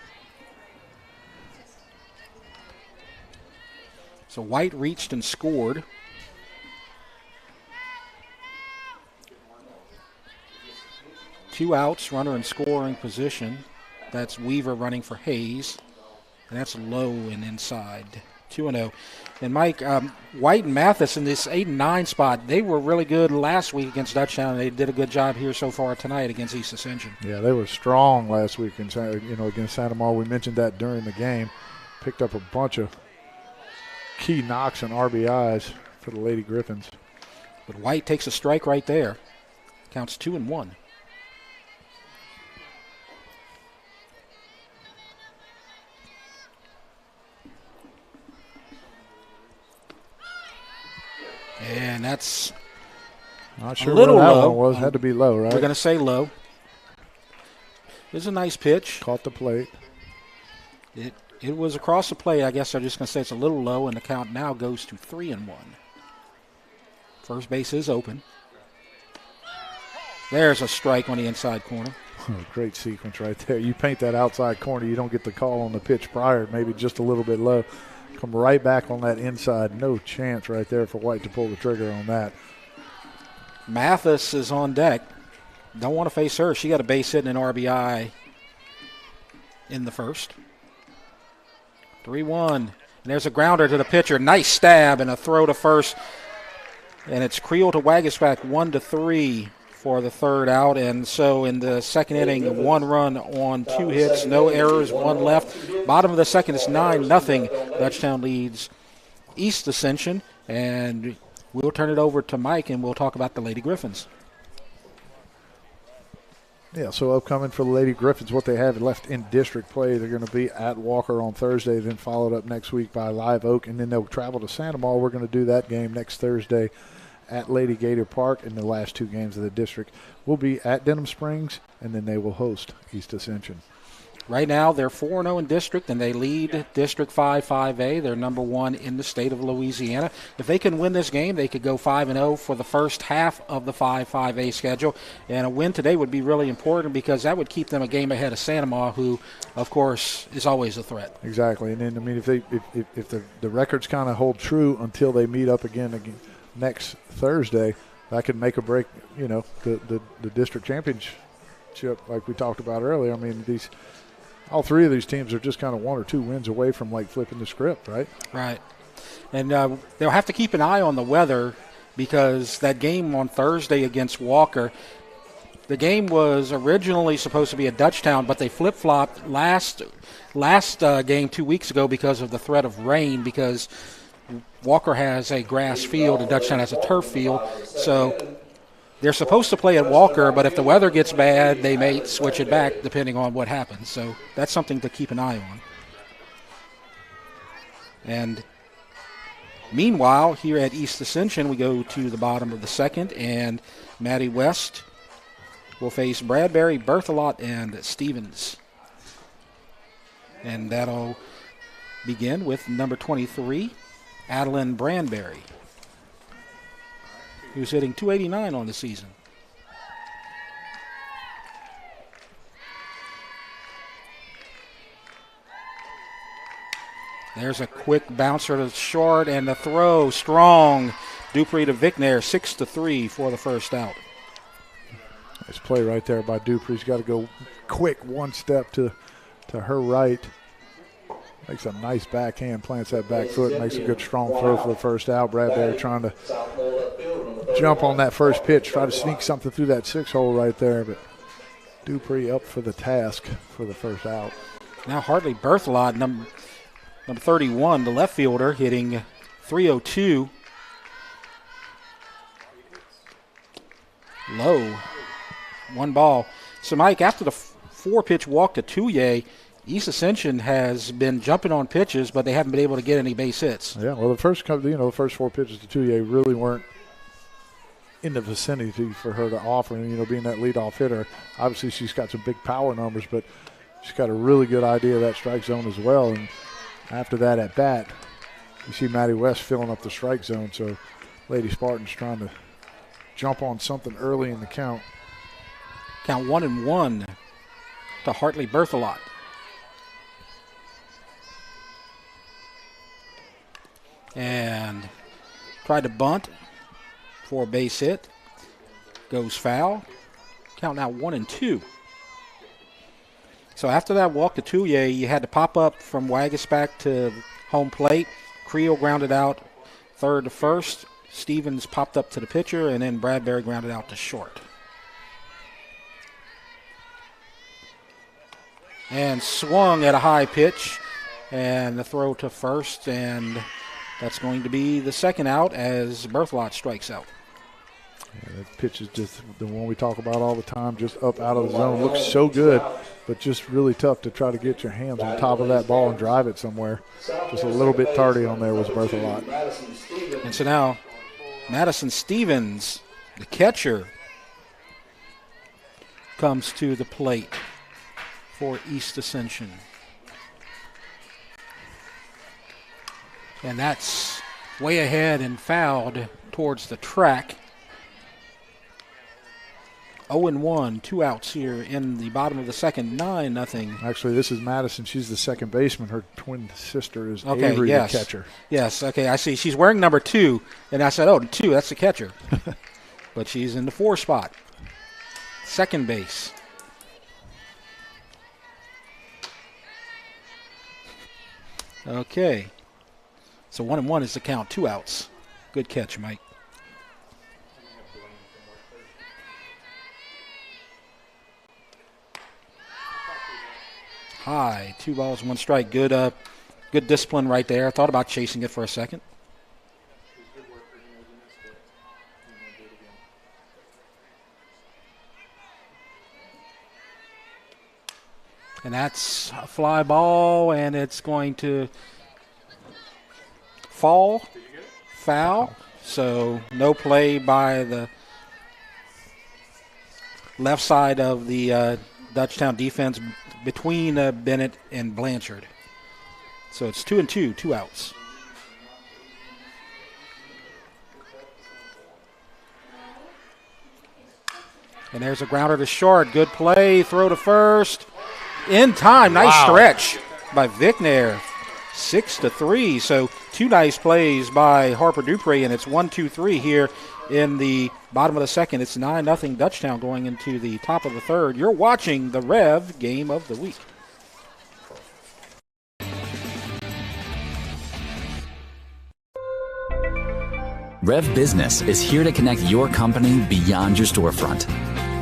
So White reached and scored. Two outs, runner in scoring position. That's Weaver running for Hayes. And that's low and inside. 2-0. And Mike, White and Mathis in this 8 and 9 spot, they were really good last week against DUTCHTOWN. They did a good job here so far tonight against East Ascension. Yeah, they were strong last week against Santa Mar. We mentioned that during the game. Picked up a bunch of key knocks and RBIs for the Lady Griffins. But White takes a strike right there. Counts 2-1. And that's not sure a little where that low. One was. Had to be low, right? We're going to say low. It's a nice pitch. Caught the plate. It was across the plate. I guess I'm just going to say it's a little low, and the count now goes to 3-1. First base is open. There's a strike on the inside corner. Great sequence right there. You paint that outside corner, you don't get the call on the pitch prior, maybe just a little bit low. Come right back on that inside. No chance right there for White to pull the trigger on that. Mathis is on deck. Don't want to face her. She got a base hit and an RBI in the first. 3-1. And there's a grounder to the pitcher. Nice stab and a throw to first. And it's Creel to Waguespack 1-3 for the third out. And so in the second inning, 1 run on 2 hits, no errors, 1 left. Bottom of the second, it's 9-0. DUTCHTOWN leads East Ascension. And we'll turn it over to Mike, and we'll talk about the Lady Griffins. Yeah, so upcoming for the Lady Griffins, what they have left in district play, they're going to be at Walker on Thursday, then followed up next week by Live Oak, and then they'll travel to Santa Mar. We're going to do that game next Thursday at Lady Gator Park, and the last 2 games of the district will be at Denham Springs, and then they will host East Ascension. Right now, they're 4-0 in district, and they lead District 5-5A. They're number 1 in the state of Louisiana. If they can win this game, they could go 5-0 for the first half of the 5-5A schedule. And a win today would be really important because that would keep them a game ahead of Santa Mar, who, of course, is always a threat. Exactly. And then, I mean, if the records kind of hold true until they meet up again next Thursday, that could make or break, the district championship like we talked about earlier. I mean, all 3 of these teams are just kind of 1 or 2 wins away from, like, flipping the script, right? Right. And they'll have to keep an eye on the weather because that game on Thursday against Walker, the game was originally supposed to be at DUTCHTOWN, but they flip-flopped last game 2 weeks ago because of the threat of rain, because Walker has a grass field and DUTCHTOWN has a turf field. So they're supposed to play at Walker, but if the weather gets bad, they may switch it back depending on what happens. So that's something to keep an eye on. And meanwhile, here at East Ascension, we go to the bottom of the second, and Maddie West will face Bradbury, Berthelot, and Stevens. And that'll begin with number 23, Adeline Bradbury, who's hitting .289 on the season. There's a quick bouncer to short, and the throw strong. Dupree to Vicknair, 6-3 for the first out. Nice play right there by Dupree. He's got to go quick 1 step to her right. Makes a nice backhand, plants that back foot, makes a good strong throw for the first out. Bradbury trying to jump on that first pitch, try to sneak something through that 6-hole right there, but Dupree up for the task for the first out. Now Hartley Berthelot, number 31, the left fielder, hitting .302. Low. 1 ball. So, Mike, after the 4-pitch walk to Touye, East Ascension has been jumping on pitches, but they haven't been able to get any base hits. Yeah, well, the first 4 pitches to Touye really weren't in the vicinity for her to offer. And, being that leadoff hitter, obviously she's got some big power numbers, but she's got a really good idea of that strike zone as well. And after that at bat, you see Maddie West filling up the strike zone. So Lady Spartans trying to jump on something early in the count. Count 1-1 to Hartley Berthelot. and tried to bunt for a base hit. Goes foul. Count now 1-2. So after that walk to Touye, you had to pop up from Waggis back to home plate. Creel grounded out third to first. Stevens popped up to the pitcher, and then Bradbury grounded out to short. And swung at a high pitch, and the throw to first, and that's going to be the second out as Berthelot strikes out. Yeah, that pitch is just the one we talk about all the time, just up out of the zone. Looks so good, but just really tough to try to get your hands on top of that ball and drive it somewhere. Just a little bit tardy on there was Berthelot. And so now Madison Stevens, the catcher, comes to the plate for East Ascension. And that's way ahead and fouled towards the track. 0-1, 2 outs here in the bottom of the second, 9-0. Actually, this is Madison. She's the second baseman. Her twin sister is Avery, yes. the catcher. Yes, okay, I see. She's wearing number 2, and I said, 2, that's the catcher. But she's in the 4 spot. Second base. Okay. So 1-1 is the count, 2 outs. Good catch, Mike. High, 2 balls, 1 strike. Good discipline right there. I thought about chasing it for a second. And that's a fly ball, and it's going to fall, foul. So no play by the left side of the Dutchtown defense between Bennett and Blanchard. So it's 2-2, 2 outs. And there's a grounder to short. Good play. Throw to first. In time. Nice stretch by Vicknair. 6-3. So 2 nice plays by Harper Dupree, and it's 1-2-3 here in the bottom of the second. It's 9-0 Dutchtown going into the top of the third. You're watching the REV Game of the Week. REV Business is here to connect your company beyond your storefront.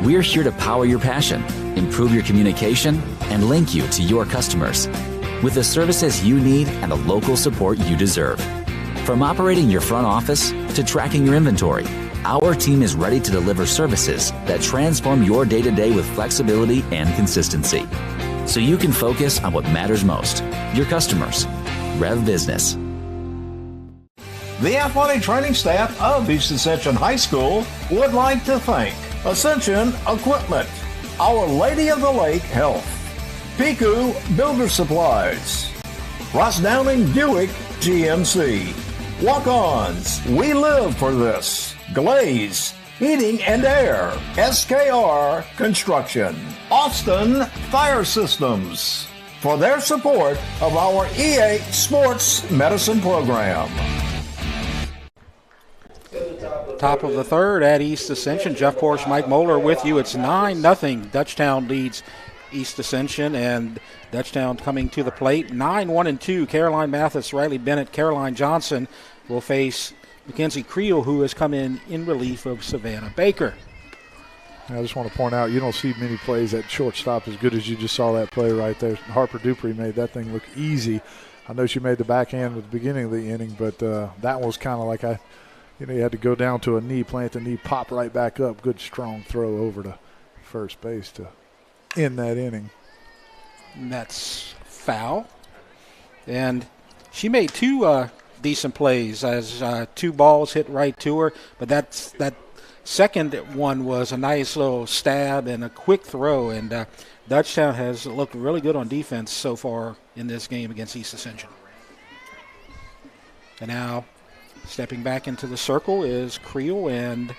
We're here to power your passion, improve your communication, and link you to your customers with the services you need and the local support you deserve. From operating your front office to tracking your inventory, our team is ready to deliver services that transform your day-to-day with flexibility and consistency, so you can focus on what matters most, your customers. REV Business. The athletic training staff of East Ascension High School would like to thank Ascension Equipment, Our Lady of the Lake Health, Piku Builder Supplies, Ross Downing Buick GMC, Walk-Ons, We Live for This, Glaze, Heating and Air, SKR Construction, Austin Fire Systems, for their support of our EA Sports Medicine Program. Top of the third at East Ascension. Jeff Porsche, Mike Moeller with you. It's 9-0. Dutchtown leads East Ascension, and Dutchtown coming to the plate. 9-1-2. Caroline Mathis, Riley Bennett, Caroline Johnson will face Mackenzie Creel, who has come in relief of Savannah Baker. I just want to point out, you don't see many plays at shortstop as good as you just saw that play right there. Harper Dupree made that thing look easy. I know she made the backhand at the beginning of the inning, but that was kind of like you had to go down to a knee, plant the knee, pop right back up. Good strong throw over to first base to end that inning. And that's foul. And she made 2 decent plays as 2 balls hit right to her, but that second one was a nice little stab and a quick throw, and Dutchtown has looked really good on defense so far in this game against East Ascension. And now stepping back into the circle is Creel, and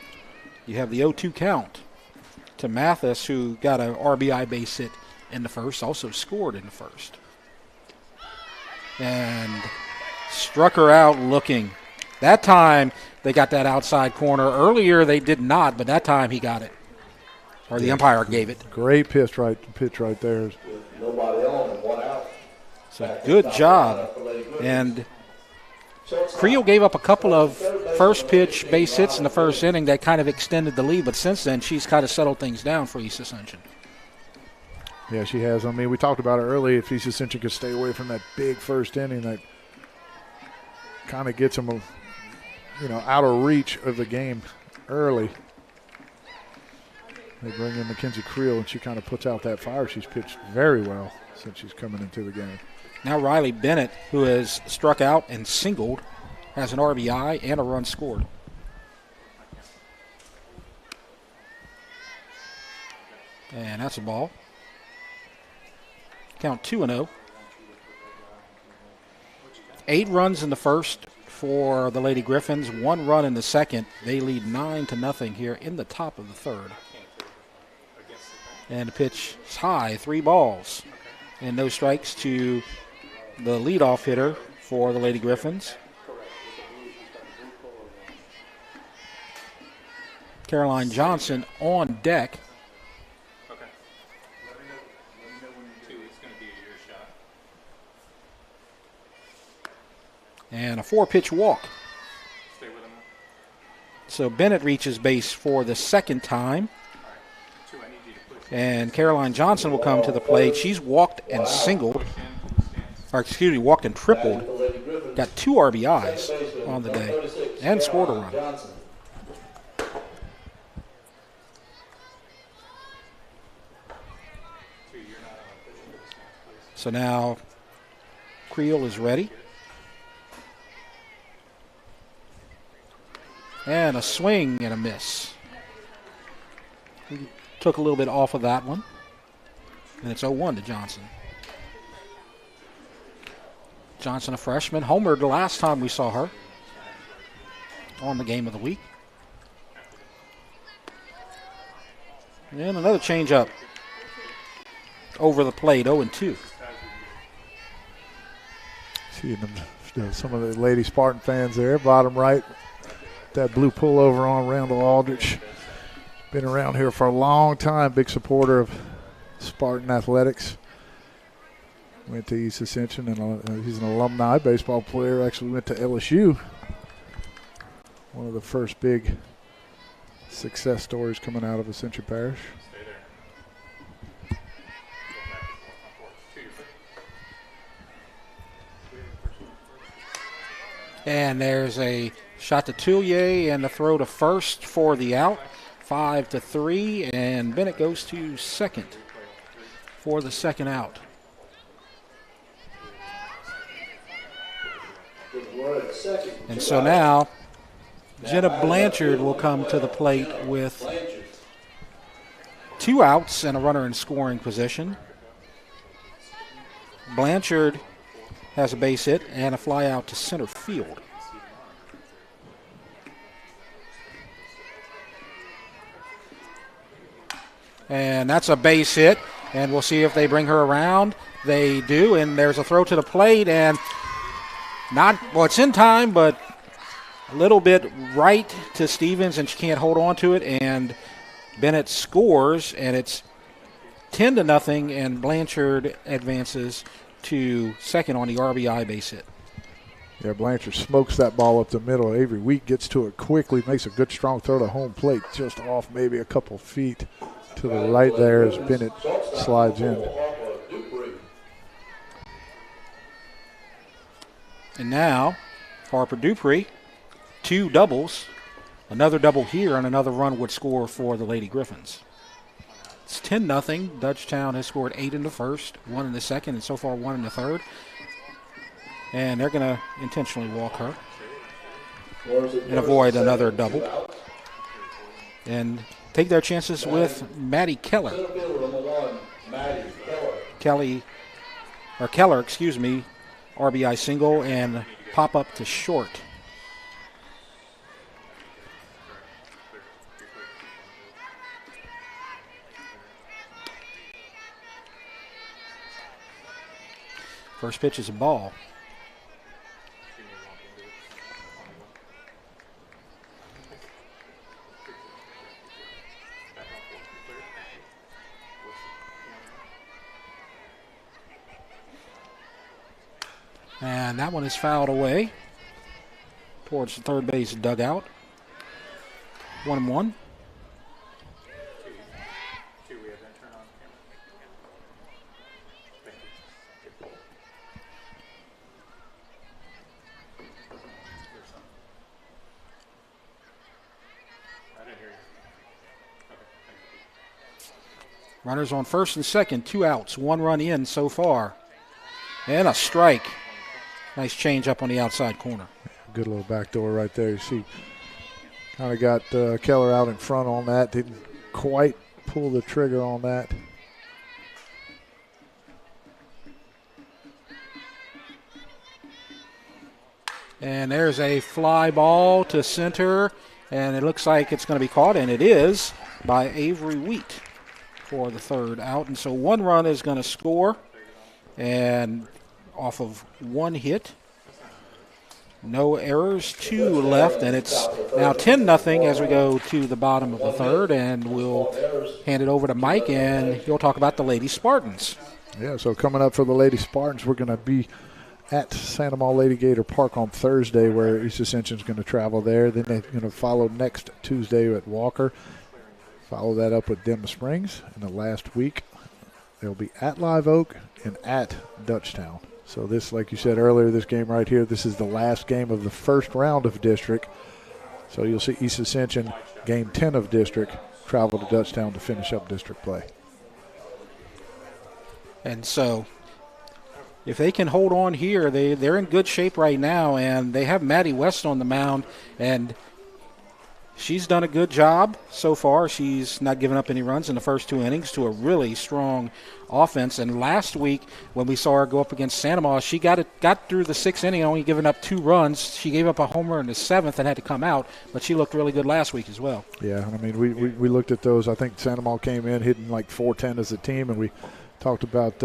you have the 0-2 count to Mathis, who got an RBI base hit in the first, also scored in the first. And struck her out looking. That time they got that outside corner. Earlier they did not, but that time he got it. Or the umpire gave it. Great pitch right there. Nobody on and 1 out. So good job. And Creel gave up a couple of first pitch base hits in the first inning that kind of extended the lead, but since then she's kind of settled things down for East Ascension. Yeah, she has. I mean, we talked about it earlier. If East Ascension could stay away from that big first inning, that kind of gets them, out of reach of the game early. They bring in Mackenzie Creel, and she kind of puts out that fire. She's pitched very well since she's coming into the game. Now Riley Bennett, who has struck out and singled, has an RBI and a run scored. And that's a ball. Count 2-0. 8 runs in the first for the Lady Griffins, 1 run in the second. They lead 9-0 here in the top of the third. And the pitch is high, 3 balls. And no strikes to the leadoff hitter for the Lady Griffins. Caroline Johnson on deck. And a 4-pitch walk. So Bennett reaches base for the second time. And Caroline Johnson will come to the plate. She's walked and singled, walked and tripled. Got 2 RBIs on the day and scored a run. So now Creel is ready. And a swing and a miss. He took a little bit off of that one. And it's 0-1 to Johnson. Johnson, a freshman, homered the last time we saw her on the game of the week. And another changeup over the plate, 0-2. Seeing them, some of the Lady Spartan fans there, bottom right. That blue pullover on Randall Aldrich. Been around here for a long time, big supporter of Spartan athletics. Went to East Ascension, and he's an alumni baseball player. Actually went to LSU. One of the first big success stories coming out of Ascension Parish. And there's a shot to Tullier and the throw to first for the out. 5-3, and Bennett goes to second for the second out. And so now Jenna Blanchard will come to the plate with 2 outs and a runner in scoring position. Blanchard has a base hit and a fly out to center field. And that's a base hit, and we'll see if they bring her around. They do, and there's a throw to the plate, and it's in time, but a little bit right to Stevens, and she can't hold on to it, and Bennett scores, and it's 10-0, and Blanchard advances to second on the RBI base hit. Yeah, Blanchard smokes that ball up the middle. Avery Wheat gets to it quickly, makes a good strong throw to home plate, just off maybe a couple feet to the right there as Bennett slides in. And now Harper Dupree, 2 doubles. Another double here, and another run would score for the Lady Griffins. It's 10-0. Dutchtown has scored 8 in the first, 1 in the second, and so far 1 in the third. And they're going to intentionally walk her and avoid another double. And take their chances with Maddie Keller. Keller, RBI single and pop up to short. First pitch is a ball. And that one is fouled away towards the third base dugout. 1-1. Runners on first and second, 2 outs, 1 run in so far. And a strike. Nice change up on the outside corner. Good little backdoor right there. You see, kind of got Keller out in front on that. Didn't quite pull the trigger on that. And there's a fly ball to center, and it looks like it's going to be caught, and it is, by Avery Wheat for the third out. And so 1 run is going to score, and off of 1 hit. No errors, 2 left, and it's now 10-0 as we go to the bottom of the third, and we'll hand it over to Mike, and he'll talk about the Lady Spartans. Yeah, so coming up for the Lady Spartans, we're going to be at Santa Maria Lady Gator Park on Thursday, where East Ascension's going to travel there. Then they're going to follow next Tuesday at Walker. Follow that up with Denham Springs. And the last week, they'll be at Live Oak and at DUTCHTOWN. So this, like you said earlier, this game right here, this is the last game of the first round of district. So you'll see East Ascension, game 10 of district, travel to DUTCHTOWN to finish up district play. And so if they can hold on here, they're in good shape right now, and they have Maddie West on the mound, and she's done a good job so far. She's not given up any runs in the first 2 innings to a really strong offense. And last week when we saw her go up against Santa Maria, she got through the 6th inning, only giving up 2 runs. She gave up a homer in the 7th and had to come out, but she looked really good last week as well. Yeah, I mean, we looked at those. I think Santa Maria came in hitting like .410 as a team, and we talked about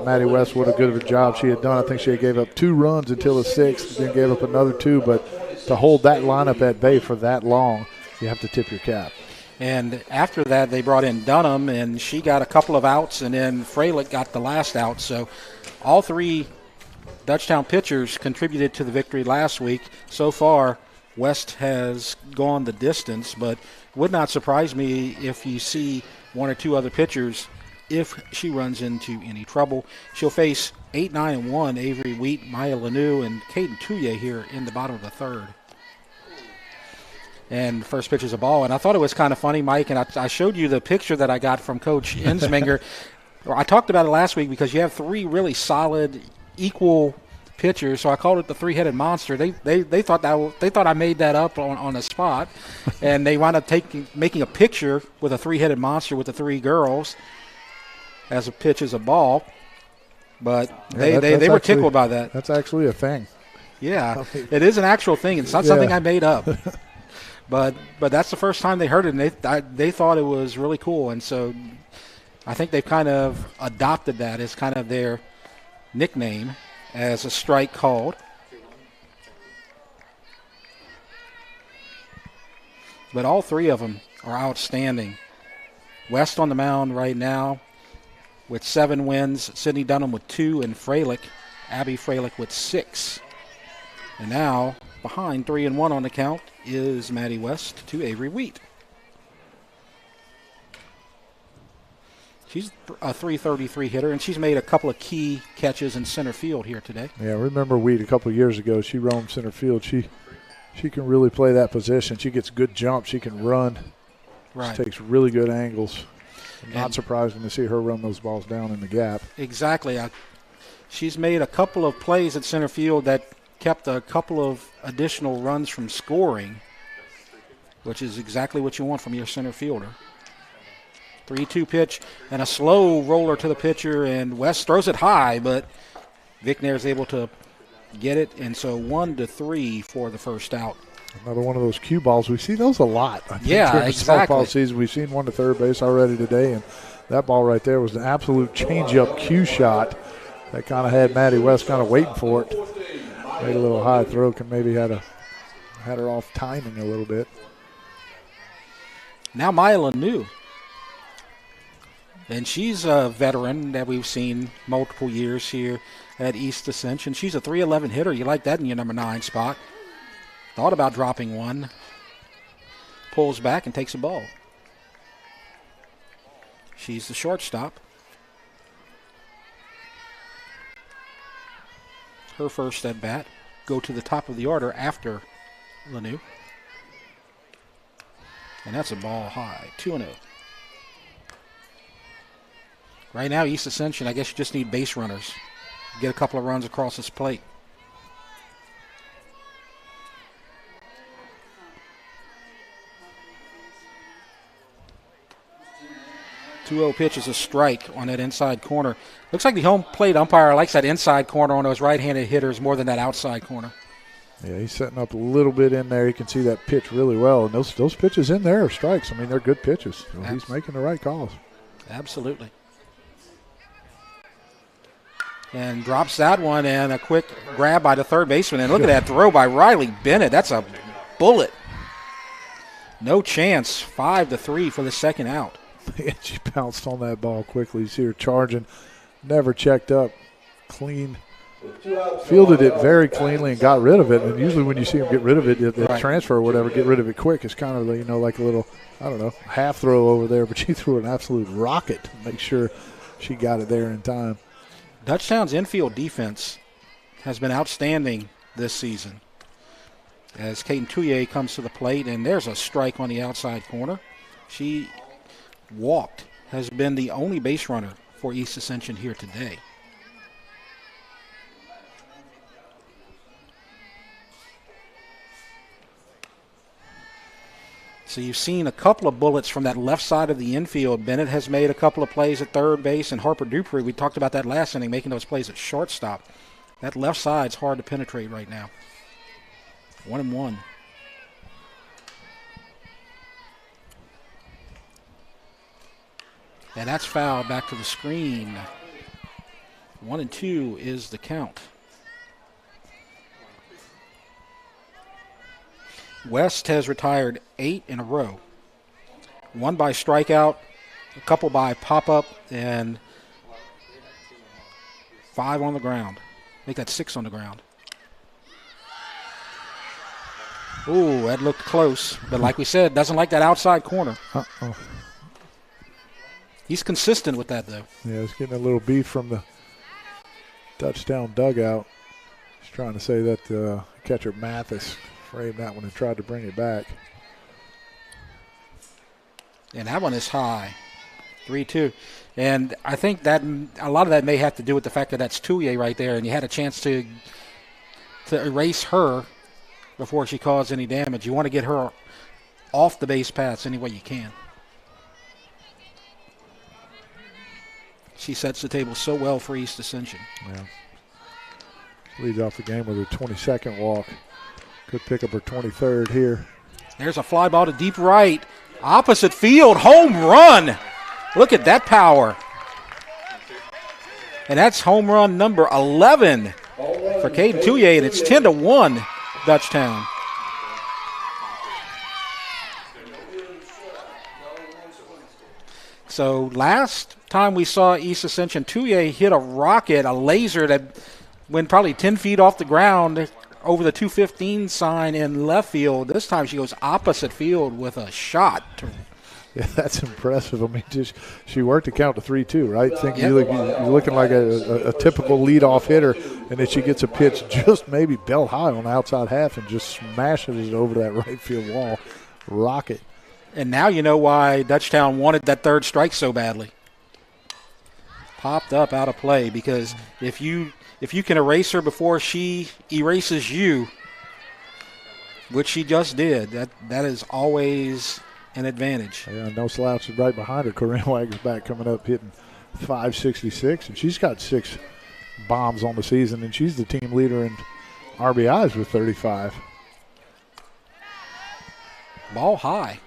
Maddie West, what a good of a job she had done. I think she had gave up 2 runs until the 6th, then gave up another 2, but to hold that lineup at bay for that long, you have to tip your cap. And after that, they brought in Dunham, and she got a couple of outs, and then Freilich got the last out. So all 3 DUTCHTOWN pitchers contributed to the victory last week. So far, West has gone the distance, but would not surprise me if you see 1 or 2 other pitchers if she runs into any trouble. She'll face 8-9-1 Avery Wheat, Maya Lanou, and Caden Touye here in the bottom of the third. And first pitch is a ball. And I thought it was kind of funny, Mike, and I showed you the picture that I got from Coach Ensminger. I talked about it last week because you have 3 really solid, equal pitchers, so I called it the 3-headed monster. They thought I made that up on the spot, and they wound up making a picture with a 3-headed monster with the 3 girls as a pitch is a ball. But they were tickled by that. That's actually a thing. Yeah, it is an actual thing. It's not something I made up. But that's the first time they heard it, and they thought it was really cool. And so I think they've kind of adopted that as kind of their nickname as a strike called. But all 3 of them are outstanding. West on the mound right now with 7 wins, Sydney Dunham with 2, and Abby Freilich with 6. And now behind 3-1 on the count is Maddie West to Avery Wheat. She's a .333 hitter, and she's made a couple of key catches in center field here today. Yeah, remember Wheat a couple of years ago. She roamed center field. She can really play that position. She gets good jumps. She can run. Right. She takes really good angles. Not surprising to see her run those balls down in the gap. Exactly. She's made a couple of plays at center field that kept a couple of additional runs from scoring, which is exactly what you want from your center fielder. 3-2 pitch and a slow roller to the pitcher, and West throws it high, but Vic Nair is able to get it, and so 1-3 for the first out. Another one of those cue balls. We see those a lot. Yeah, exactly. Softball season, we've seen 1 to third base already today, and that ball right there was an absolute change-up cue shot that kind of had Maddie West kind of waiting for it. Made a little high throw, can maybe had her off timing a little bit. Now Maya Lanou And she's a veteran that we've seen multiple years here at East Ascension. She's a 311 hitter. You like that in your number 9 spot. Thought about dropping one. Pulls back and takes a ball. She's the shortstop. Her first at bat. Go to the top of the order after Lanu. And that's a ball high. 2-0. Right now, East Ascension, I guess you just need base runners. Get a couple of runs across this plate. 2-0 pitch is a strike on that inside corner. Looks like the home plate umpire likes that inside corner on those right-handed hitters more than that outside corner. Yeah, he's setting up a little bit in there. You can see that pitch really well. And those pitches in there are strikes. I mean, they're good pitches. So he's making the right calls. Absolutely. And drops that one, and a quick grab by the third baseman. And look at that throw by Riley Bennett. That's a bullet. No chance. 5-3 for the second out. And she bounced on that ball quickly. You see her charging. Never checked up. Clean. Fielded it very cleanly and got rid of it. And usually when you see them get rid of it, the transfer or whatever, get rid of it quick. It's kind of, like a little, I don't know, half throw over there. But she threw an absolute rocket to make sure she got it there in time. Dutchtown's infield defense has been outstanding this season. As Kaden Touye comes to the plate, and there's a strike on the outside corner. She walked, has been the only base runner for East Ascension here today. So you've seen a couple of bullets from that left side of the infield. Bennett has made a couple of plays at third base, and Harper Dupree, we talked about that last inning, making those plays at shortstop. That left side's hard to penetrate right now. 1-1. And that's foul back to the screen. 1-2 is the count. West has retired 8 in a row. 1 by strikeout, a couple by pop-up, and 5 on the ground. Make that 6 on the ground. Ooh, that looked close. But like we said, doesn't like that outside corner. Uh-oh. He's consistent with that, though. Yeah, he's getting a little beef from the Dutchtown dugout. He's trying to say that catcher Mathis framed that one and tried to bring it back. And that one is high. 3-2. And I think that a lot of that may have to do with the fact that that's Touye right there, and you had a chance to erase her before she caused any damage. You want to get her off the base paths any way you can. She sets the table so well for East Ascension. Yeah. Leads off the game with her 22nd walk. Could pick up her 23rd here. There's a fly ball to deep right. Opposite field, home run. Look at that power. And that's home run number 11 for Kaden Touye, and it's 10-1 Dutchtown. So last time we saw East Ascension, Touye hit a rocket, a laser that went probably 10 feet off the ground over the 215 sign in left field. This time she goes opposite field with a shot. Yeah, that's impressive. I mean, she worked the count to 3-2, right? You're looking like a typical leadoff hitter, and then she gets a pitch just maybe belt high on the outside half and just smashes it over that right field wall. Rocket. And now you know why Dutchtown wanted that third strike so badly. Popped up out of play, because if you can erase her before she erases you, which she just did, that is always an advantage. Yeah, no slouch is right behind her. Corinne Wagner's back coming up hitting .566, and she's got 6 bombs on the season, and she's the team leader in RBIs with 35. Ball high.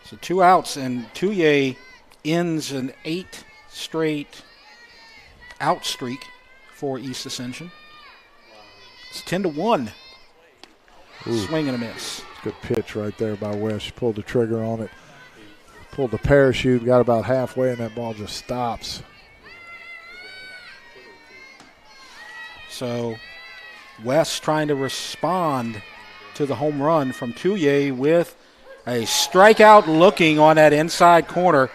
So 2 outs, and Touye ends an 8 straight out streak for East Ascension. It's 10-1. Swing and a miss. Good pitch right there by West. She pulled the trigger on it. pulled the parachute, got about halfway, and that ball just stops. So West trying to respond to the home run from Touye with a strikeout looking on that inside corner.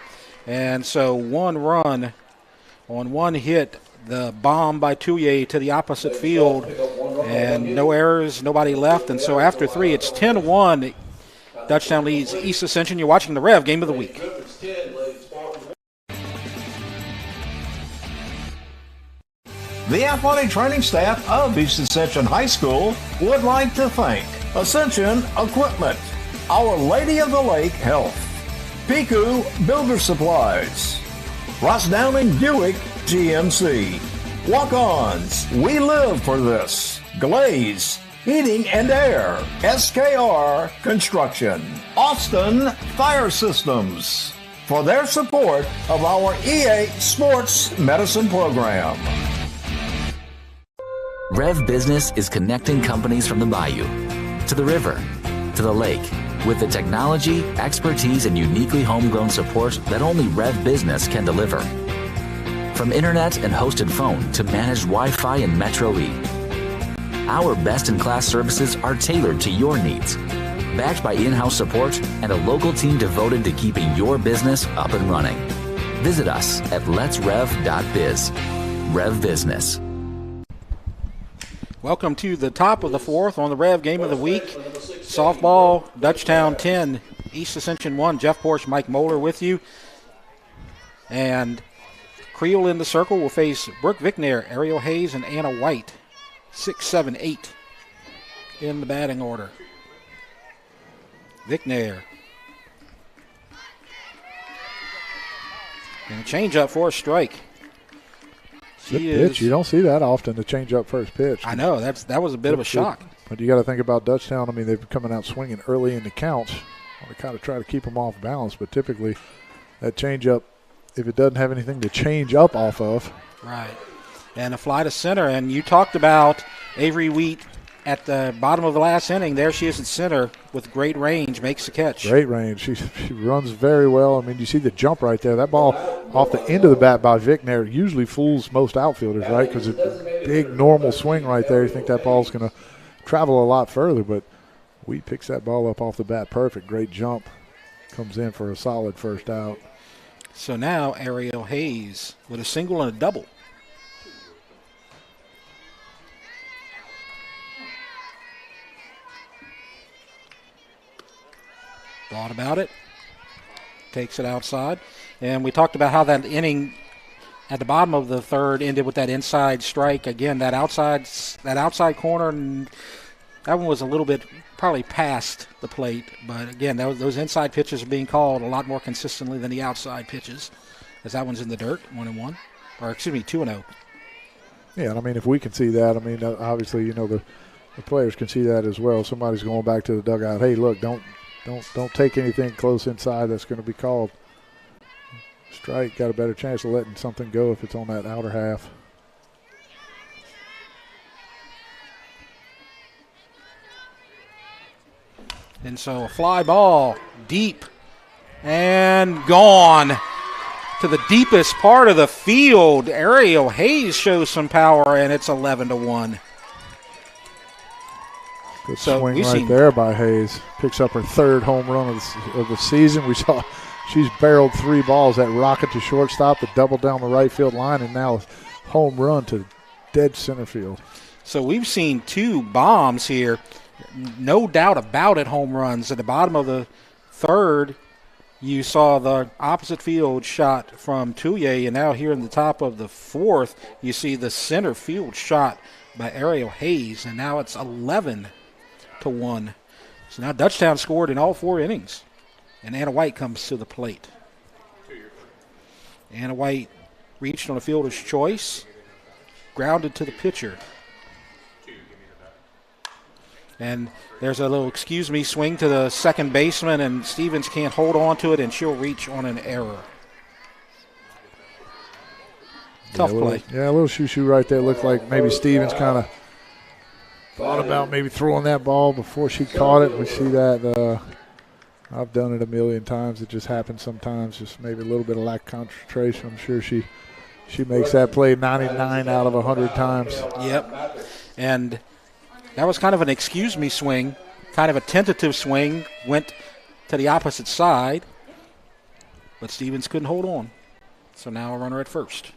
And so one run on one hit, the bomb by Touye to the opposite field, and no errors, nobody left. And so after 3, it's 10-1. Dutchtown leads East Ascension. You're watching the Rev Game of the Week. The athletic training staff of East Ascension High School would like to thank Ascension Equipment, Our Lady of the Lake Health, Piku Builder Supplies, Ross Downing Buick GMC, Walk-Ons, We Live for This, Glaze, Heating and Air, SKR Construction, Austin Fire Systems, for their support of our EA Sports Medicine Program. REV Business is connecting companies from the bayou to the river to the lake with the technology, expertise, and uniquely homegrown support that only REV Business can deliver. From internet and hosted phone to managed Wi-Fi and Metro E, our best-in-class services are tailored to your needs, backed by in-house support and a local team devoted to keeping your business up and running. Visit us at letsrev.biz. REV Business. Welcome to the top of the 4th on the Rev Game of the Week. Softball, Dutchtown 10, East Ascension 1. Jeff Porsche, Mike Moeller with you. And Creel in the circle will face Brooke Vicknair, Ariel Hayes, and Anna White. 6, 7, 8 in the batting order. Vicknair. And a change up for a strike. Good pitch. You don't see that often, to change up first pitch. I know. That was a bit of a shock. But you got to think about Dutchtown. I mean, they've been coming out swinging early in the counts. We kind of try to keep them off balance, but typically that change up, if it doesn't have anything to change up off of. Right. And a fly to center. And you talked about Avery Wheat at the bottom of the last inning. There she is at center with great range, makes the catch. Great range. She runs very well. I mean, you see the jump right there. That ball off the end of the bat by Vicknair usually fools most outfielders, right? Because it's a big normal swing right there. You think that ball's going to travel a lot further, but Wheat picks that ball up off the bat perfect. Great jump. Comes in for a solid first out. So now Ariel Hayes with a single and a double. Thought about it. Takes it outside. And we talked about how that inning at the bottom of the 3rd ended with that inside strike. Again, that outside corner, and that one was a little bit probably past the plate. But again, those inside pitches are being called a lot more consistently than the outside pitches, as that one's in the dirt, 1-1. Or excuse me, 2-0. Yeah, and I mean, if we can see that, I mean, obviously, the players can see that as well. Somebody's going back to the dugout. Hey, look, don't take anything close inside that's going to be called. Strike, got a better chance of letting something go if it's on that outer half. And so a fly ball deep and gone to the deepest part of the field. Ariel Hayes shows some power, and it's 11-1. Good swing right there by Hayes. Picks up her 3rd home run of the season. We saw she's barreled 3 balls. That rocket to shortstop, the double down the right field line, and now a home run to dead center field. So we've seen 2 bombs here. No doubt about it, home runs. At the bottom of the 3rd, you saw the opposite field shot from Touye, and now here in the top of the 4th, you see the center field shot by Ariel Hayes, and now it's 11-1. So now Dutchtown scored in all 4 innings, and Anna White comes to the plate. Anna White reached on a fielder's choice, grounded to the pitcher. And there's a little excuse me swing to the second baseman, and Stevens can't hold on to it, and she'll reach on an error. Tough play. Yeah, a little shoo-shoo right there. Looked like maybe Stevens kind of thought about maybe throwing that ball before she caught it. We see that. I've done it a million times. It just happens sometimes, just maybe a little bit of lack of concentration. I'm sure she makes that play 99 out of 100 times. Yep. And that was kind of an excuse me swing, kind of a tentative swing, went to the opposite side, but Stevens couldn't hold on. So now a runner at first.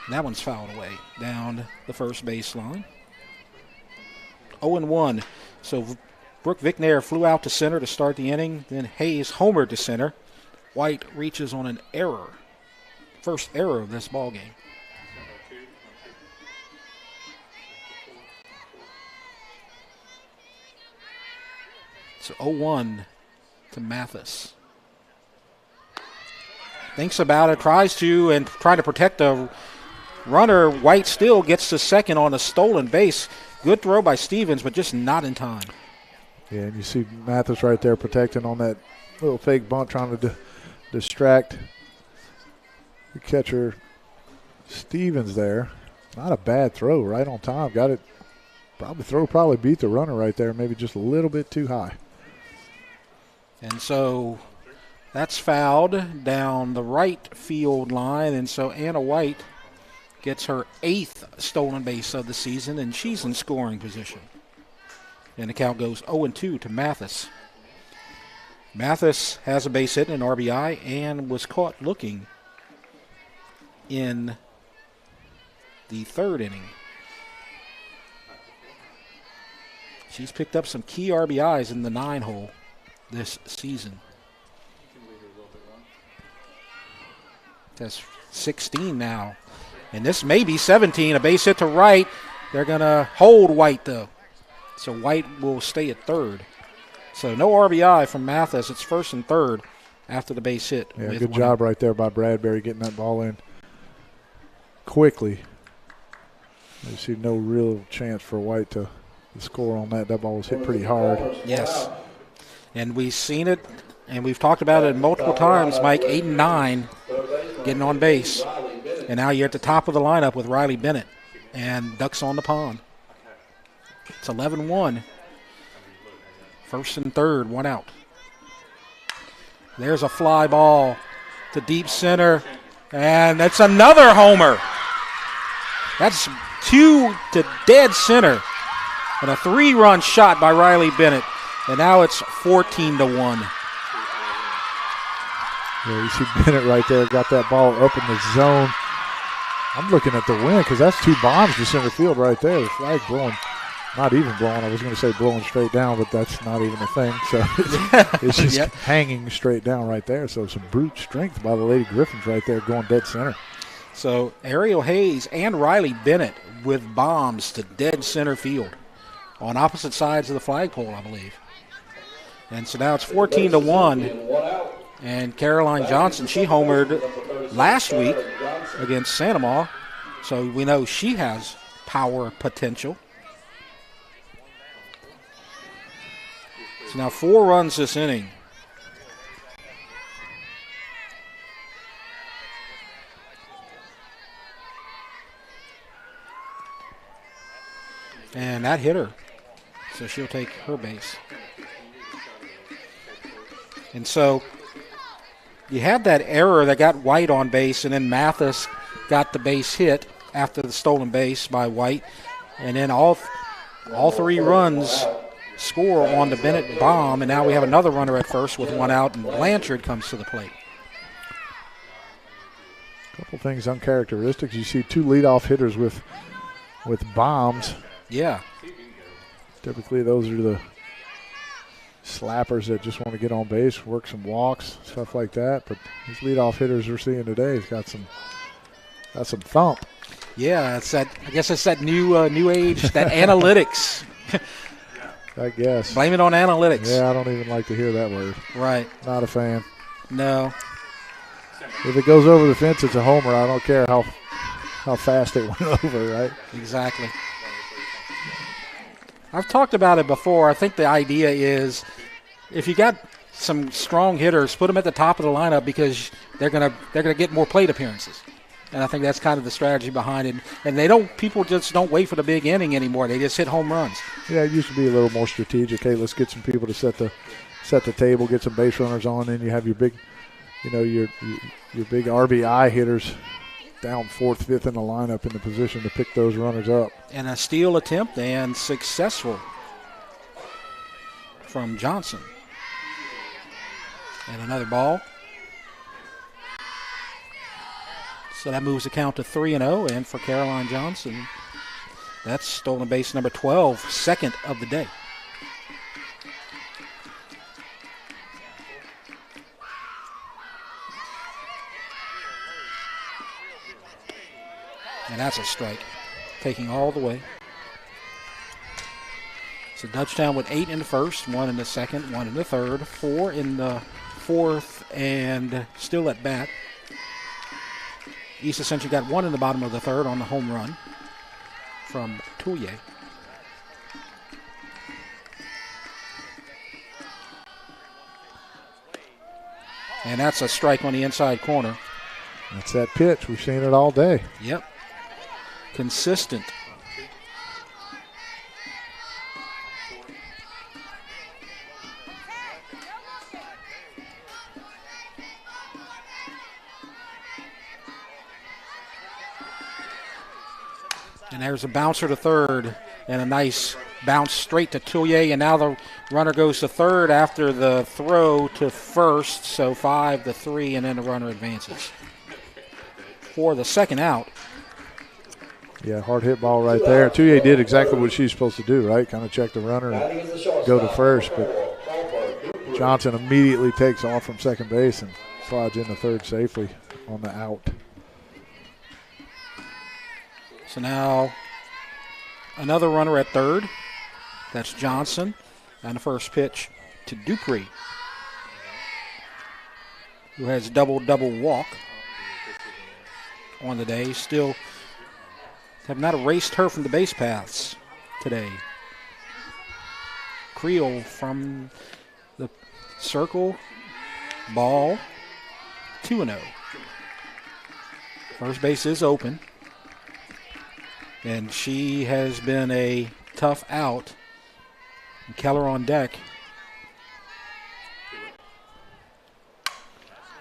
And that one's fouled away down the first baseline. 0-1. So Brooke Vicknair flew out to center to start the inning. Then Hayes homered to center. White reaches on an error. First error of this ball game. So 0-1 to Mathis. Thinks about it, tries to protect the runner. White still gets to second on a stolen base. Good throw by Stevens, but just not in time. Yeah, and you see Mathis right there protecting on that little fake bunt, trying to distract the catcher Stevens there. Not a bad throw, right on time. Got it. Probably beat the runner right there, maybe just a little bit too high. And so that's fouled down the right field line, and so Anna White gets her 8th stolen base of the season, and she's in scoring position. And the count goes 0-2 to Mathis. Mathis has a base hit and an RBI and was caught looking in the 3rd inning. She's picked up some key RBIs in the 9-hole this season. That's 16 now. And this may be 17, a base hit to right. They're going to hold White, though. So White will stay at 3rd. So no RBI from Mathis. It's 1st and 3rd after the base hit. Yeah, good job right there by Bradbury getting that ball in quickly. You see no real chance for White to score on that. That ball was hit pretty hard. Yes. And we've seen it, and we've talked about it multiple times, Mike, 8 and 9 getting on base. And now you're at the top of the lineup with Riley Bennett and ducks on the pond. It's 11-1. 1st and 3rd, 1 out. There's a fly ball to deep center, and that's another homer. That's 2 to dead center, and a 3-run shot by Riley Bennett, and now it's 14-1. Yeah, you see Bennett right there, got that ball up in the zone. I'm looking at the wind because that's 2 bombs to center field right there. The flag blowing, not even blowing. I was going to say blowing straight down, but that's not even a thing. So it's just hanging straight down right there. So some brute strength by the Lady Griffins right there going dead center. So Ariel Hayes and Riley Bennett with bombs to dead center field on opposite sides of the flagpole, I believe. And so now it's 14-1. And Caroline Johnson, she homered last week against Sanamaw, so we know she has power potential. So now 4 runs this inning. And that hit her, so she'll take her base. And so you had that error that got White on base, and then Mathis got the base hit after the stolen base by White. And then all 3 runs score on the Bennett bomb, and now we have another runner at first with 1 out, and Blanchard comes to the plate. A couple things uncharacteristic. You see 2 leadoff hitters with bombs. Yeah. Typically those are the slappers that just want to get on base, work some walks, stuff like that. But these leadoff hitters we're seeing today has got some thump. Yeah, it's that. I guess it's that new age, that analytics. I guess. Blame it on analytics. Yeah, I don't even like to hear that word. Right. Not a fan. No. If it goes over the fence, it's a homer. I don't care how fast it went over, right? Exactly. I've talked about it before. I think the idea is if you got some strong hitters, put them at the top of the lineup because they're gonna get more plate appearances. And I think that's kind of the strategy behind it. And people just don't wait for the big inning anymore. They just hit home runs. Yeah, it used to be a little more strategic. Hey, let's get some people to set set the table, get some base runners on, and you have your big, your big RBI hitters down 4th, 5th in the lineup in the position to pick those runners up. And a steal attempt and successful from Johnson. And another ball. So that moves the count to 3-0, and for Caroline Johnson, that's stolen base number 12, second of the day. And that's a strike, taking all the way. So Dutchtown with 8 in the first, 1 in the second, 1 in the third, 4 in the fourth, and still at bat. East Ascension got 1 in the bottom of the third on the home run from Touye. And that's a strike on the inside corner. That's that pitch. We've seen it all day. Yep. Consistent. And there's a bouncer to third and a nice bounce straight to Touye. And now the runner goes to third after the throw to first. So 5-3, and then the runner advances for the second out. Yeah, hard hit ball right there. Touye did exactly what she's supposed to do, right? Kind of check the runner and go to first. But Johnson immediately takes off from second base and slides into third safely on the out. So now another runner at third. That's Johnson. And the first pitch to Dupree, who has double walk on the day. Still have not erased her from the base paths today. Creel from the circle. Ball. 2-0. First base is open. And she has been a tough out. And Keller on deck.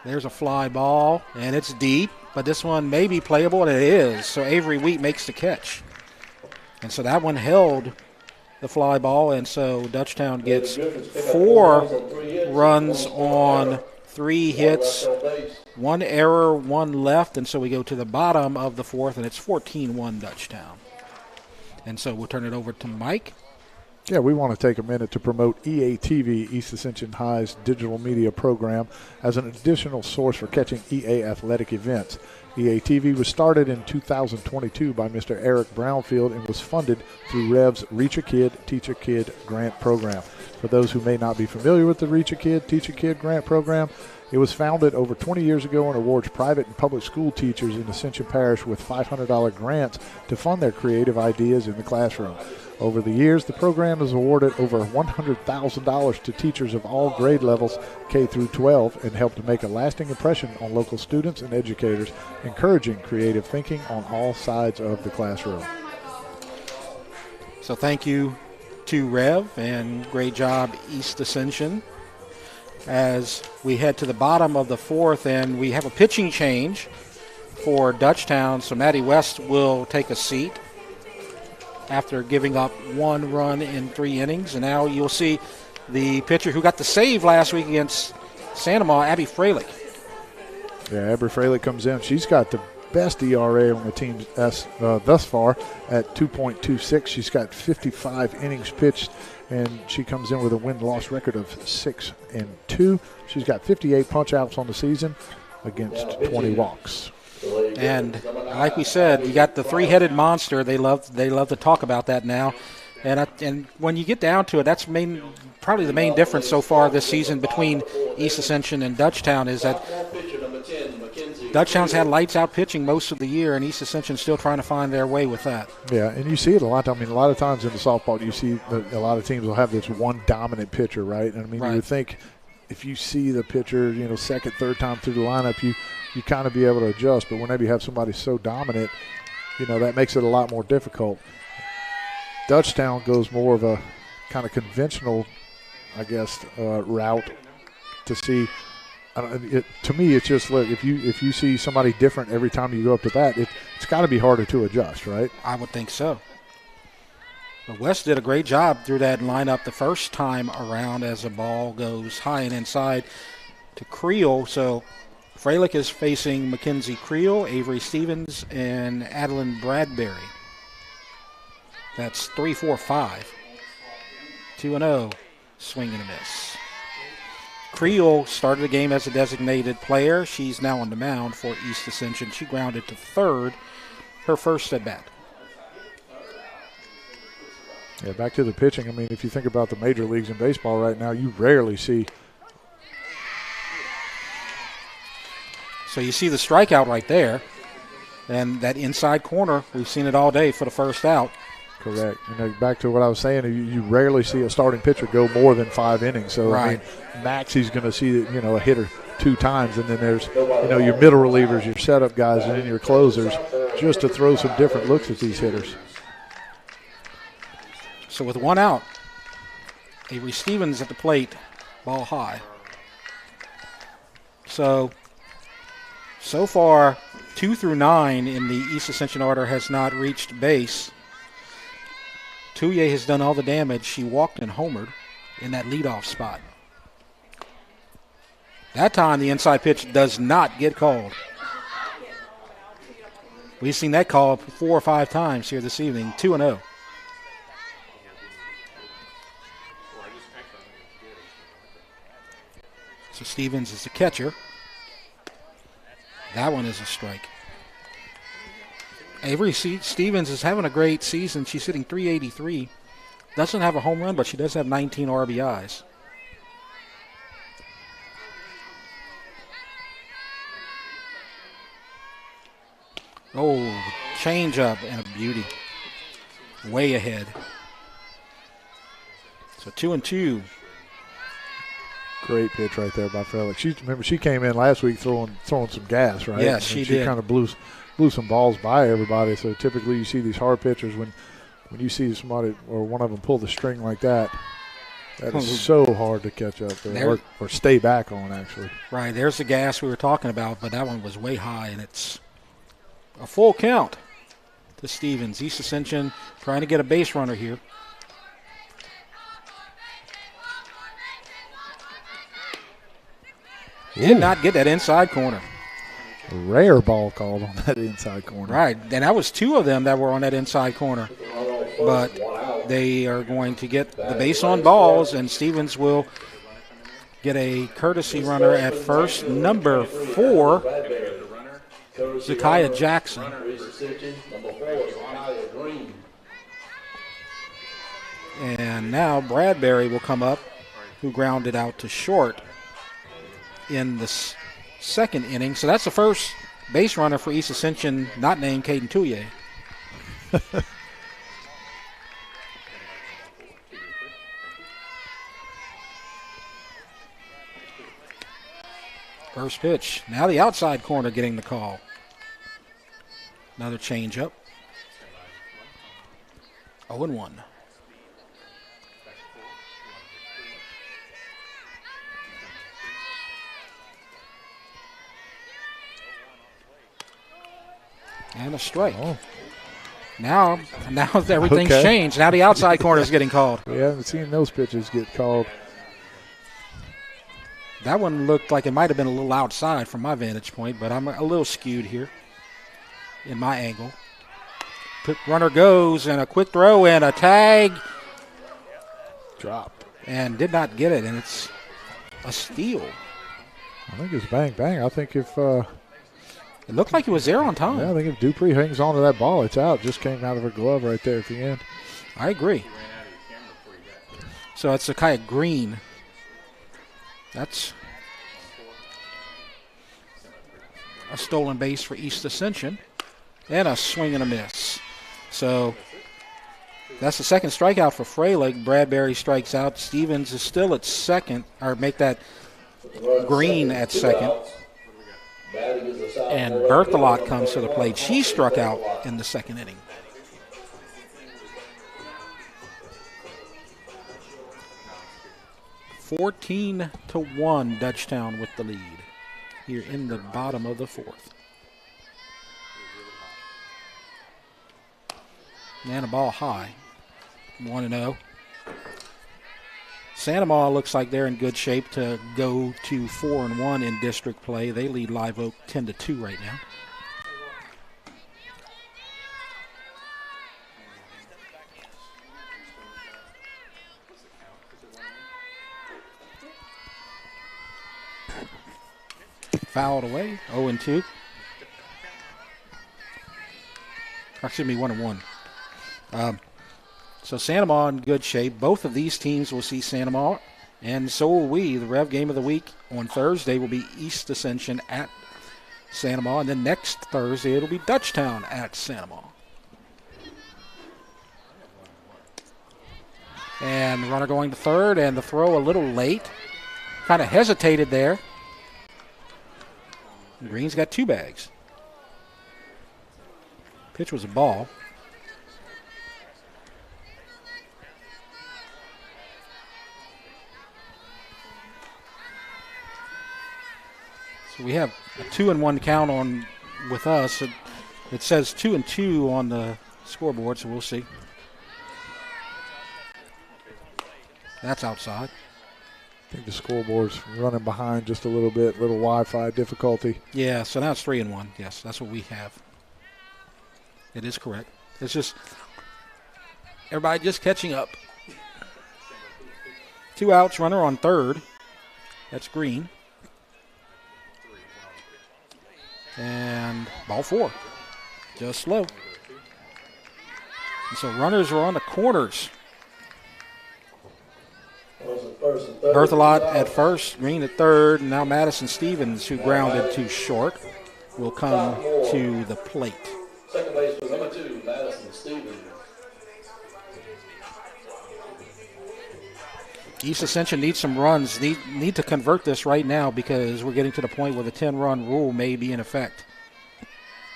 There's a fly ball, and it's deep, but this one may be playable, and it is. So Avery Wheat makes the catch. And so that one held the fly ball, and so Dutchtown gets 4 runs on 3 hits, 1 error, 1 left, and so we go to the bottom of the fourth, and it's 14-1 Dutchtown. And so we'll turn it over to Mike. Yeah, we want to take a minute to promote EATV, East Ascension High's digital media program, as an additional source for catching EA athletic events. EATV was started in 2022 by Mr. Eric Brownfield and was funded through REV's Reach a Kid, Teach a Kid grant program. For those who may not be familiar with the Reach a Kid, Teach a Kid grant program, it was founded over 20 years ago and awards private and public school teachers in Ascension Parish with $500 grants to fund their creative ideas in the classroom. Over the years, the program has awarded over $100,000 to teachers of all grade levels, K through 12, and helped to make a lasting impression on local students and educators, encouraging creative thinking on all sides of the classroom. So thank you to Rev, and great job, East Ascension. As we head to the bottom of the fourth, and we have a pitching change for Dutchtown, so Maddie West will take a seat after giving up 1 run in 3 innings. And now you'll see the pitcher who got the save last week against Sanamaw, Abby Freilich. Yeah, Abby Freilich comes in. She's got the best ERA on the team thus far at 2.26. She's got 55 innings pitched, and she comes in with a win-loss record of 6-2. She's got 58 punch-outs on the season against 20 walks. And like we said, you got the 3-headed monster. They love to talk about that now. And when you get down to it, that's probably the main difference so far this season between East Ascension and Dutchtown is that Dutchtown's had lights-out pitching most of the year, and East Ascension's still trying to find their way with that. Yeah, and you see it a lot. I mean, a lot of times in the softball, you see that a lot of teams will have this one dominant pitcher, right? And I mean, you would think if you see the pitcher, second, third time through the lineup, you kind of be able to adjust. But whenever you have somebody so dominant, that makes it a lot more difficult. Dutchtown goes more of a kind of conventional route to see. To me, it's just, look, if you see somebody different every time you go up to bat, it's got to be harder to adjust, right? I would think so. But West did a great job through that lineup the first time around as the ball goes high and inside to Creel. So Freilich is facing Mackenzie Creel, Avery Stevens, and Adeline Bradbury. That's 3-4-5. 2-0, swing and a miss. Creel started the game as a designated player. She's now on the mound for East Ascension. She grounded to third, her first at bat. Yeah, back to the pitching. I mean, if you think about the major leagues in baseball right now, you rarely see. So you see the strikeout right there. And that inside corner, we've seen it all day for the first out. Correct. Back to what I was saying, you rarely see a starting pitcher go more than 5 innings. So, right. I mean, max he's going to see, a hitter 2 times. And then there's, your middle relievers, your setup guys, and then your closers, just to throw some different looks at these hitters. So with 1 out, Avery Stevens at the plate, ball high. So far, 2 through 9 in the East Ascension order has not reached base. Touye has done all the damage. She walked and homered in that leadoff spot. That time, the inside pitch does not get called. We've seen that call 4 or 5 times here this evening, 2-0. So Stevens is the catcher. That one is a strike. Avery Stevens is having a great season. She's hitting .383. Doesn't have a home run, but she does have 19 RBIs. Oh, change up and a beauty. Way ahead. So 2-2. Great pitch right there by Freilich. Remember, she came in last week throwing some gas, right? Yes, she did. She kind of blew some balls by everybody. So typically you see these hard pitchers when you see somebody or one of them pull the string like that. That is so hard to catch up there, or stay back on, actually. Right, there's the gas we were talking about, but that one was way high, and it's a full count to Stevens. East Ascension trying to get a base runner here. Did not get that inside corner. A rare ball called on that inside corner. Right, and that was 2 of them that were on that inside corner. But they are going to get the base on balls, and Stevens will get a courtesy runner at first. Number 4, Zakiah Jackson. And now Bradbury will come up, who grounded out to short in the second inning. So that's the first base runner for East Ascension not named Caden Touye. First pitch. Now the outside corner getting the call. Another changeup. 0-1. And a strike. Oh. Now everything's changed. Now the outside corner is getting called. We haven't seen those pitches get called. That one looked like it might have been a little outside from my vantage point, but I'm a little skewed here in my angle. Runner goes, and a quick throw and a tag. Dropped. And did not get it, and it's a steal. I think it's bang, bang. I think if it looked like he was there on time. Yeah, I think if Dupree hangs on to that ball, it's out. Just came out of her glove right there at the end. I agree. So it's Zakiah Green. That's a stolen base for East Ascension. And a swing and a miss. So that's the second strikeout for Freilich. Bradbury strikes out. Stevens is still at second, or make that Green at second. And Berthelot comes to the plate. She struck out in the second inning. 14-1, Dutchtown with the lead here in the bottom of the fourth. And a ball high, 1-0. Santa Maria looks like they're in good shape to go to 4-1 in district play. They lead Live Oak 10-2 right now. Fouled away, 0-2. Excuse me, 1-1. So Santa Maria in good shape. Both of these teams will see Santa Maria, and so will we. The Rev game of the week on Thursday will be East Ascension at Santa Maria, and then next Thursday it'll be Dutchtown at Santa Maria. And the runner going to third, and the throw a little late. Kind of hesitated there. Green's got 2 bags. Pitch was a ball. So we have a 2-1 count on with us. It says 2-2 on the scoreboard, so we'll see. That's outside. I think the scoreboard's running behind just a little bit, little Wi-Fi difficulty. Yeah, so now it's 3-1. Yes, that's what we have. It is correct. It's just everybody just catching up. 2 outs, runner on third. That's Green. And ball 4. Just slow. And so runners are on the corners. Berthelot at first, Green at third, and now Madison Stevens, who grounded too short, will come to the plate. Second baseman number 2, Madison Stevens. East Ascension needs some runs, need to convert this right now because we're getting to the point where the 10-run rule may be in effect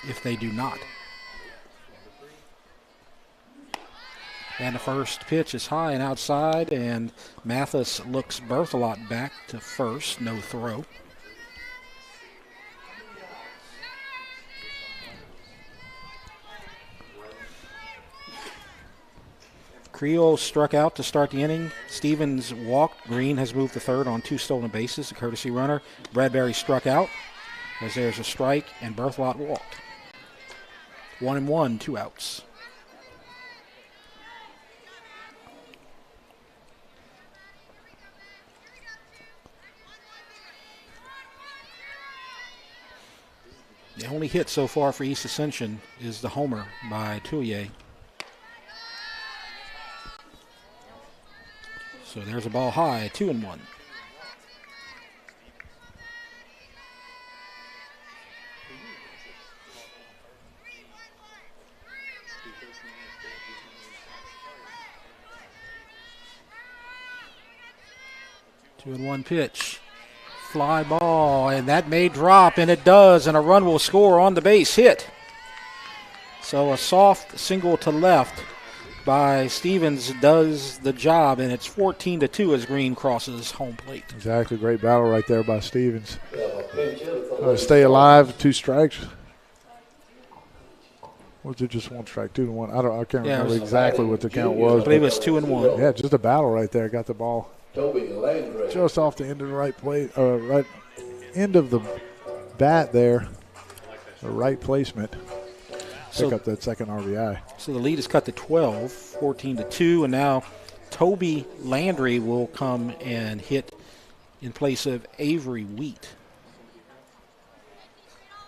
if they do not. And the first pitch is high and outside, and Mathis looks Berthelot back to first, no throw. Creel struck out to start the inning. Stevens walked. Green has moved to third on 2 stolen bases, a courtesy runner. Bradbury struck out as there's a strike, and Berthelot walked. 1-1, 2 outs. The only hit so far for East Ascension is the homer by Tullier. So there's a ball high, 2-1. Two and 1 pitch. Fly ball, and that may drop, and it does, and a run will score on the base hit. So a soft single to left by Stevens does the job, and it's 14-2 as Green crosses home plate. Exactly, great battle right there by Stevens. Stay alive, 2 strikes. Was it just 1 strike, 2-1? I can't remember exactly what the count was. I believe it was 2-1. Yeah, just a battle right there. Got the ball just off the end of the right plate, right end of the bat there. The right placement. Pick up that second RBI. So the lead is cut to 12, 14-2, and now Toby Landry will come and hit in place of Avery Wheat.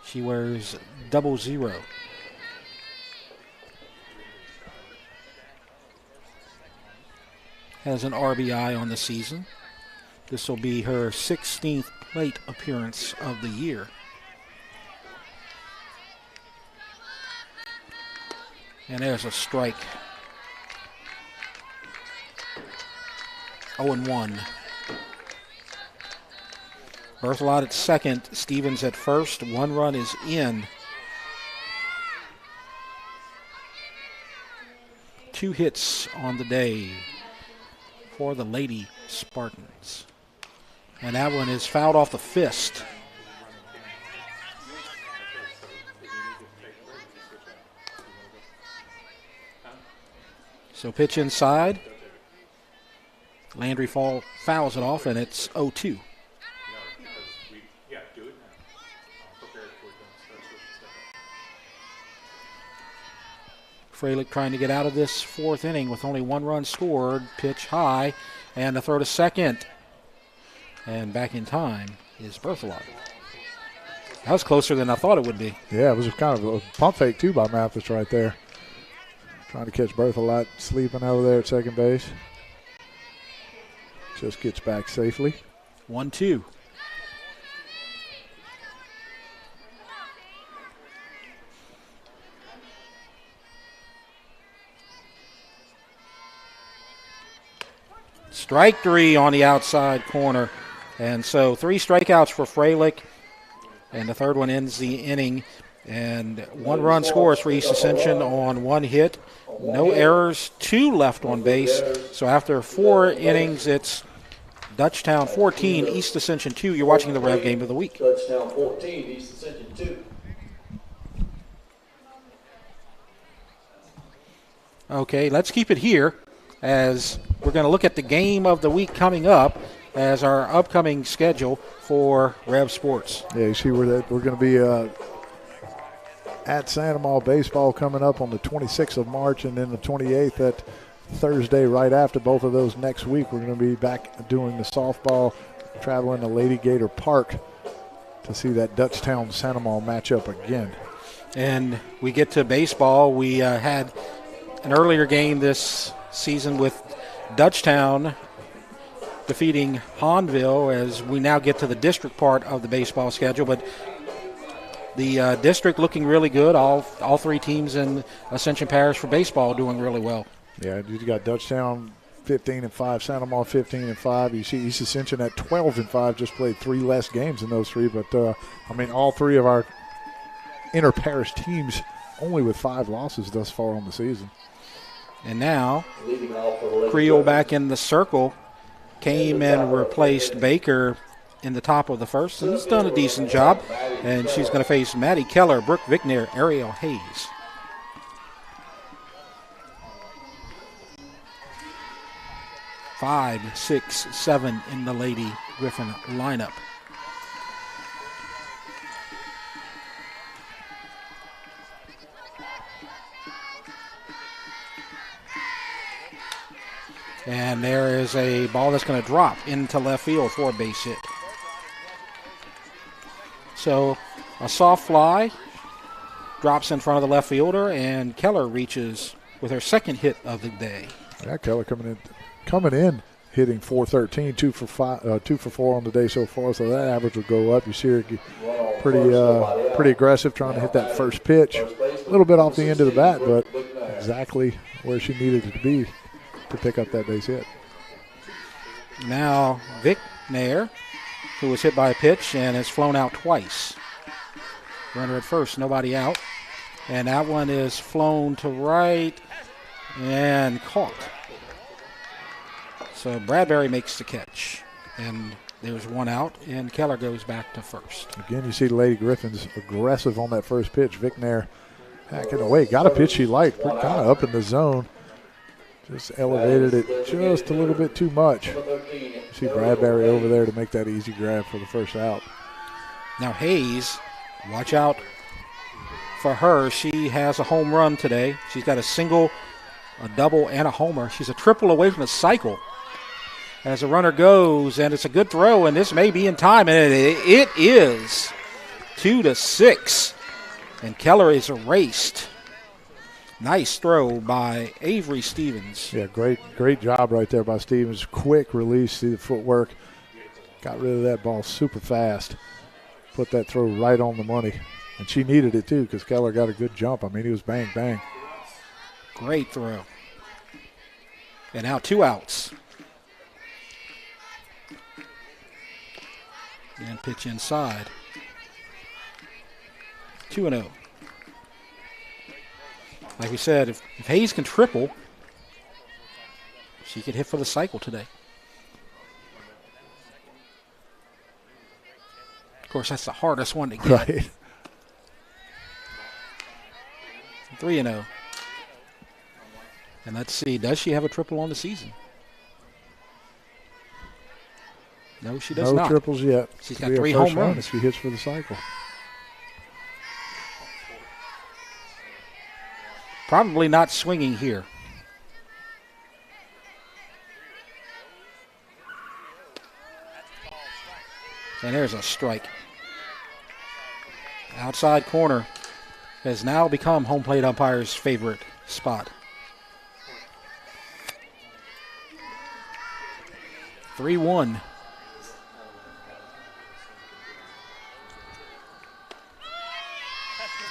She wears 00. Has an RBI on the season. This will be her 16th plate appearance of the year. And there's a strike. 0-1. Berthelot at second, Stevens at first. 1 run is in. 2 hits on the day for the Lady Spartans. And that one is fouled off the fist. So pitch inside. Landry fouls it off, and it's 0-2. Freilich trying to get out of this fourth inning with only 1 run scored. Pitch high, and the throw to second. And back in time is Berthelot. That was closer than I thought it would be. Yeah, it was kind of a pump fake, too, by Mathis right there. Trying to catch Berthelot sleeping over there at second base. Just gets back safely. 1-2. Strike 3 on the outside corner. And so 3 strikeouts for Freilich. And the third one ends the inning. And 1 run scores for East Ascension on 1 hit. No errors, 2 left on base. So after 4 innings, it's Dutchtown 14, East Ascension 2. You're watching the Rev Game of the Week. Dutchtown 14, East Ascension 2. Okay, let's keep it here as we're going to look at the Game of the Week coming up as our upcoming schedule for Rev Sports. Yeah, you see we're going to be at Santa Maria baseball coming up on the 26th of March, and then the 28th at Thursday right after both of those next week. We're going to be back doing the softball, traveling to Lady Gator Park to see that Dutchtown Santa Maria matchup again. And we get to baseball. We had an earlier game this season with Dutchtown defeating Hahnville, as we now get to the district part of the baseball schedule. But the district looking really good. All 3 teams in Ascension Parish for baseball doing really well. Yeah, you got Dutchtown 15-5, Santa Maria 15-5. You see East Ascension at 12-5, just played 3 less games in those 3. But, all 3 of our inter-parish teams only with 5 losses thus far on the season. And now Creel back in the circle came and replaced Baker in the top of the first, and he's done a decent job. And she's going to face Maddie Keller, Brooke Vickner, Ariel Hayes. Five, 6, 7 in the Lady Griffin lineup. And there is a ball that's going to drop into left field for a base hit. So a soft fly drops in front of the left fielder, and Keller reaches with her second hit of the day. Yeah, Keller coming in, hitting .413, 2 for 4 on the day so far. So that average will go up. You see her pretty aggressive, trying to hit that first pitch. A little bit off the end of the bat, but exactly where she needed it to be to pick up that base hit. Now Vic Nair, who was hit by a pitch and has flown out twice. Runner at first, nobody out. And that one is flown to right and caught. So Bradbury makes the catch. And there's 1 out, and Keller goes back to first. Again, you see Lady Griffin's aggressive on that first pitch. Vic Nair hacking away. Got a pitch she liked, kind of up in the zone. Just elevated it just a little bit too much. You see Bradbury over there to make that easy grab for the first out. Now Hayes, watch out for her. She has a home run today. She's got a single, a double, and a homer. She's a triple away from the cycle. As the runner goes, and it's a good throw, and this may be in time, and it is 2-6. And Keller is erased. Nice throw by Avery Stevens. Yeah, great job right there by Stevens. Quick release, see the footwork. Got rid of that ball super fast. Put that throw right on the money. And she needed it too, because Keller got a good jump. I mean, he was bang, bang. Great throw. And now 2 outs. And pitch inside. 2-0. Like we said, if Hayes can triple, she could hit for the cycle today. course, that's the hardest one to get. Right. 3-0. And let's see, does she have a triple on the season? No, she does not. No triples yet. She's got 3 home runs. If she hits for the cycle. Probably not swinging here. And there's a strike. Outside corner has now become home plate umpire's favorite spot. 3-1.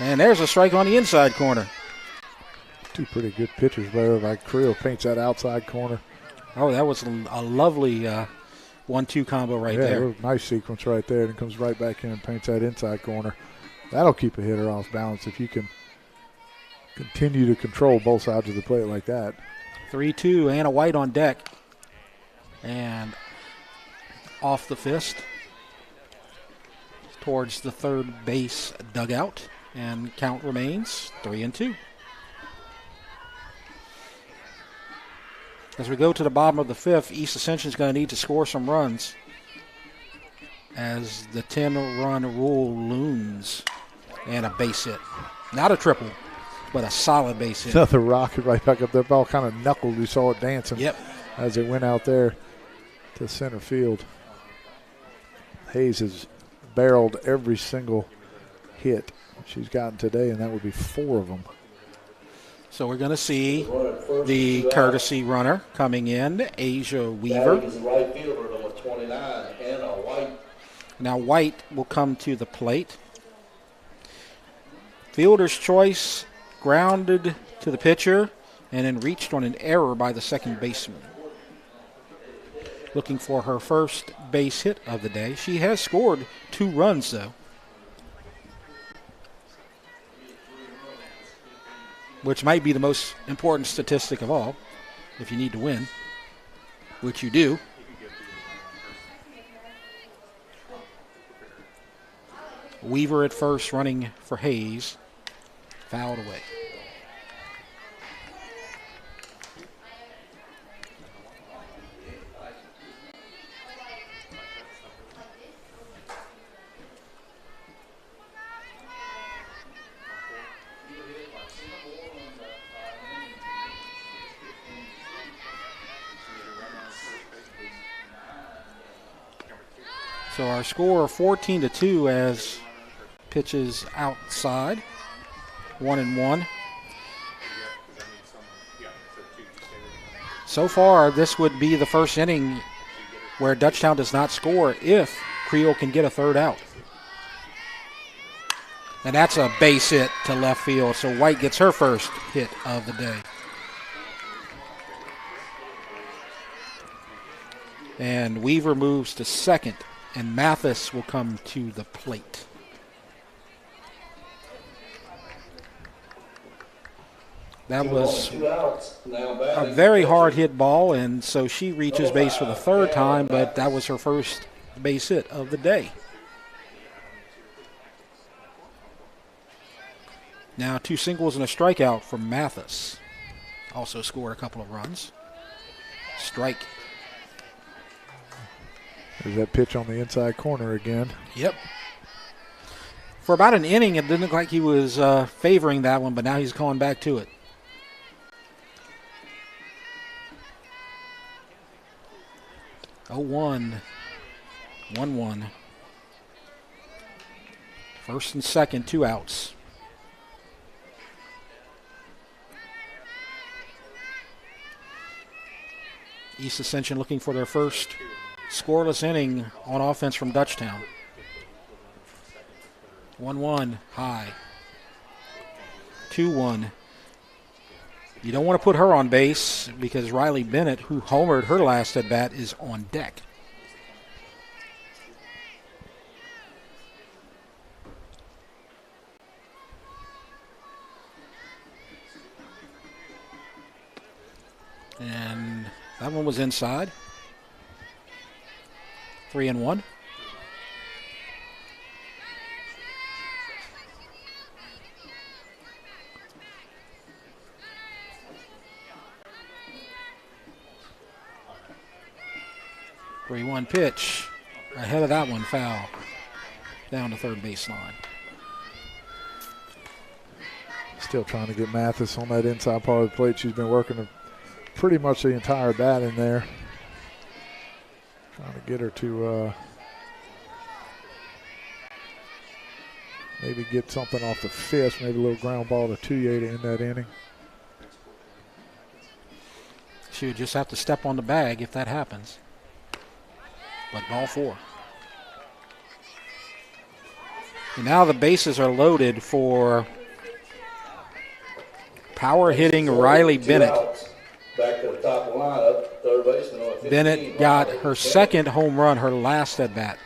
And there's a strike on the inside corner. Two pretty good pitchers there. Like Creel paints that outside corner. Oh, that was a lovely 1-2 combo right there. Yeah, nice sequence right there. And comes right back in and paints that inside corner. That'll keep a hitter off balance if you can continue to control both sides of the plate like that. 3-2, Anna White on deck. And off the fist towards the third base dugout. And count remains 3-2. As we go to the bottom of the fifth, East Ascension is going to need to score some runs as the 10-run rule looms. And a base hit. Not a triple, but a solid base hit. Another rocket right back up there. Ball kind of knuckled. You saw it dancing as it went out there to center field. Hayes has barreled every single hit she's gotten today, and that would be 4 of them. So we're going to see the courtesy runner coming in, Asia Weaver. Right fielder, number 29, Anna White. Now White will come to the plate. Fielder's choice, grounded to the pitcher, and then reached on an error by the second baseman. Looking for her first base hit of the day. She has scored 2 runs, though, which might be the most important statistic of all if you need to win, which you do. Weaver at first, running for Hayes. Fouled away. So our score 14-2 as pitches outside. 1-1. So far, this would be the first inning where Dutchtown does not score if Creel can get a third out. And that's a base hit to left field, so White gets her first hit of the day. And Weaver moves to second, and Mathis will come to the plate. That was a very hard hit ball, and so she reaches base for the third time, but that was her first base hit of the day. Now 2 singles and a strikeout from Mathis. Also scored a couple of runs. Strike. There's that pitch on the inside corner again. Yep. For about an inning, it didn't look like he was favoring that one, but now he's going back to it. Oh, 1-1. First and second, 2 outs. East Ascension looking for their first scoreless inning on offense from Dutchtown. 1-1, high. 2-1. You don't want to put her on base because Riley Bennett, who homered her last at bat, is on deck. And that one was inside. 3-1. 3-1 pitch. Ahead of that one, foul. Down the third baseline. Still trying to get Mathis on that inside part of the plate. She's been working pretty much the entire bat in there. Trying to get her to maybe get something off the fist, maybe a little ground ball to Touye to end that inning. She would just have to step on the bag if that happens. But ball 4. And now the bases are loaded for power hitting Riley Bennett. Back to the top of the lineup, third baseman on 15. Bennett got her second home run, her last at bat.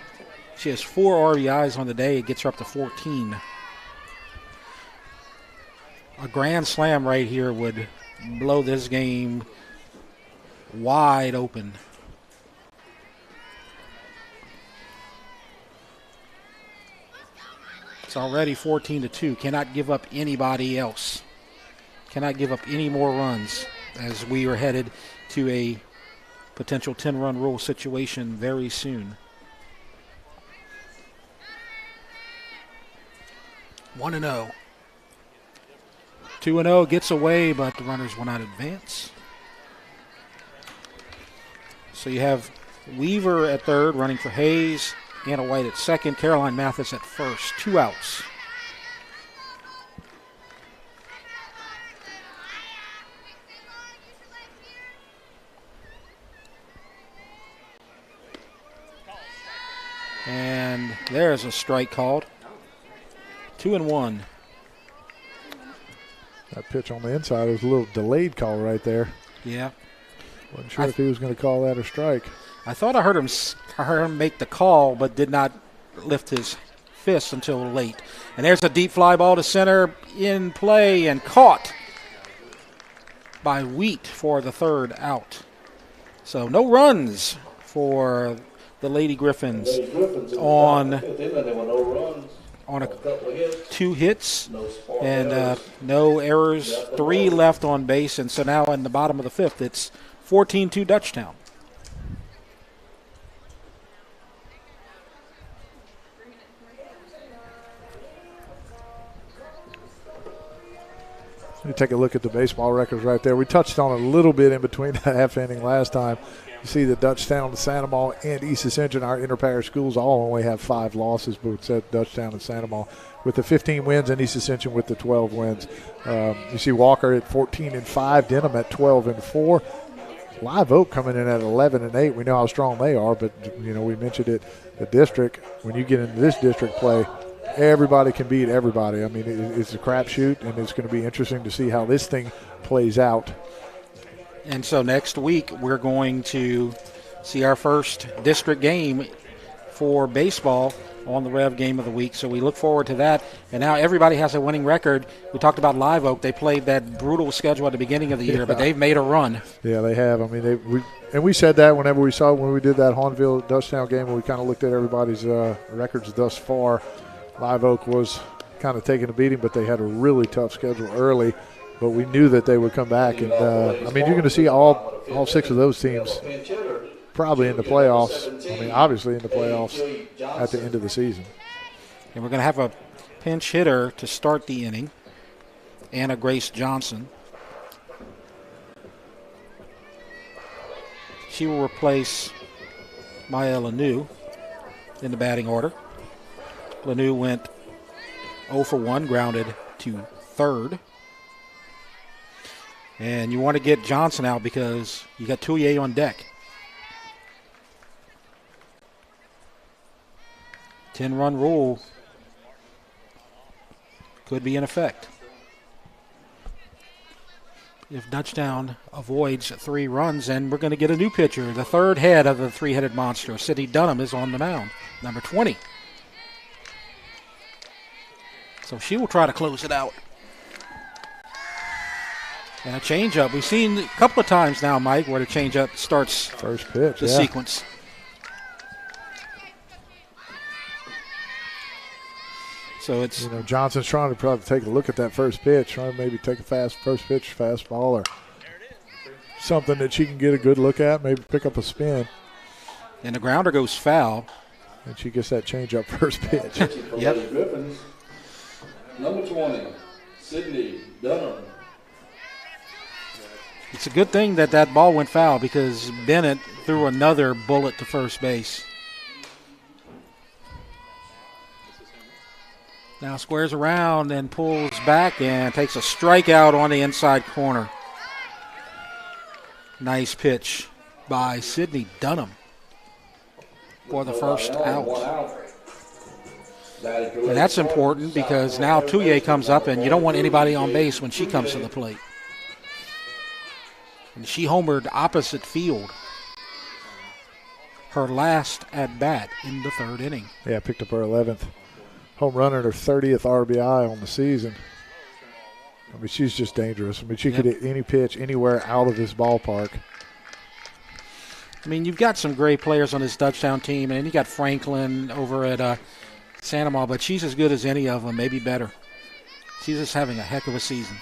She has 4 RBIs on the day. It gets her up to 14. A grand slam right here would blow this game wide open. It's already 14-2. Cannot give up anybody else. Cannot give up any more runs as we are headed to a potential 10-run rule situation very soon. 1-0. 2-0 gets away, but the runners will not advance. So you have Weaver at third, running for Hayes. Anna White at second. Caroline Mathis at first. 2 outs. And there's a strike called. 2-1. That pitch on the inside was a little delayed call right there. Yeah. Wasn't sure if he was going to call that a strike. I thought I heard him make the call, but did not lift his fist until late. And there's a deep fly ball to center, in play and caught by Wheat for the third out. So no runs for the Lady Griffins on 2 hits and no errors, 3 left on base. And so now in the bottom of the 5th, it's 14-2 Dutchtown. Let me take a look at the baseball records right there. We touched on it a little bit in between the half inning last time. You see that Dutchtown, Sandomal, and East Ascension, our inter-parish schools, all only have 5 losses, but it's at Dutchtown and Sandomal with the 15 wins and East Ascension with the 12 wins. You see Walker at 14-5, Denham at 12-4. Live Oak coming in at 11-8. We know how strong they are, but we mentioned it. The district, when you get into this district play, everybody can beat everybody. I mean, it's a crapshoot, and it's going to be interesting to see how this thing plays out. And so next week we're going to see our first district game for baseball on the Rev Game of the Week. So we look forward to that. And now everybody has a winning record. We talked about Live Oak. They played that brutal schedule at the beginning of the year, but they've made a run. Yeah, they have. I mean, we said that when we did that Hahnville Dutchtown game, we kind of looked at everybody's records thus far. Live Oak was kind of taking a beating, but they had a really tough schedule early. But we knew that they would come back. And, you're going to see all 6 of those teams probably in the playoffs. I mean, obviously in the playoffs at the end of the season. And we're going to have a pinch hitter to start the inning, Anna Grace Johnson. She will replace Maya Lanou in the batting order. Lanou went 0 for 1, grounded to third. And you want to get Johnson out because you got Touye on deck. 10-run rule could be in effect. If Dutchtown avoids 3 runs, then we're going to get a new pitcher. The third head of the 3-headed monster, Sydney Dunham, is on the mound, number 20. So she will try to close it out. And a changeup. We've seen a couple of times now, Mike, where the changeup starts first pitch, the sequence. So it's Johnson's trying to probably take a look at that first pitch, trying to maybe take a first pitch fastball or something that she can get a good look at, maybe pick up a spin. And the grounder goes foul. And she gets that change up first pitch. Yep. Griffins. Number 20, Sydney Dunham. It's a good thing that ball went foul because Bennett threw another bullet to first base. Now squares around and pulls back and takes a strikeout on the inside corner. Nice pitch by Sydney Dunham for the first out. And that's important because now Touye comes up and you don't want anybody on base when she comes to the plate. And she homered opposite field. Her last at bat in the third inning. Yeah, picked up her 11th home run and her 30th RBI on the season. I mean, she's just dangerous. I mean, she could hit any pitch anywhere out of this ballpark. I mean, you've got some great players on this Dutchtown team, and you got Franklin over at Santa Ma, but she's as good as any of them, maybe better. She's just having a heck of a season.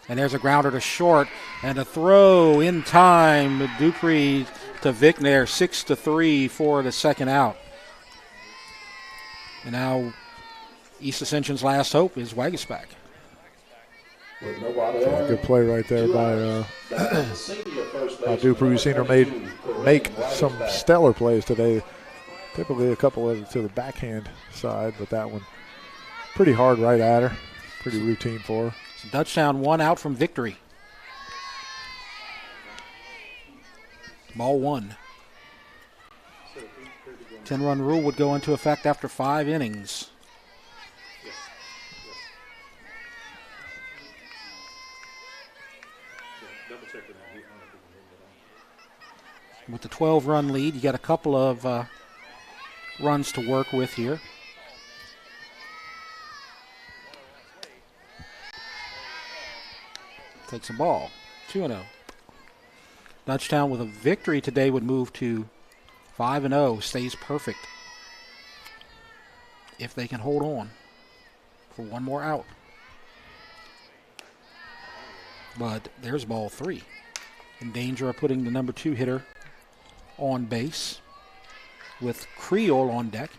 And there's a grounder to short, and a throw in time. Dupree to Vickner, 6-3 for the second out. And now East Ascension's last hope is Waguespack. Yeah, good play right there by Dupree. We've seen her make some stellar plays today. Typically a couple of it to the backhand side, but that one pretty hard right at her. Pretty routine for her. So Dutchtown 1 out from victory. Ball 1. 10-run rule would go into effect after 5 innings. With the 12-run lead, you got a couple of runs to work with here. Takes a ball, 2-0. Dutchtown with a victory today would move to 5-0, stays perfect if they can hold on for one more out. But there's ball 3. In danger of putting the number 2 hitter on base with Creole on deck.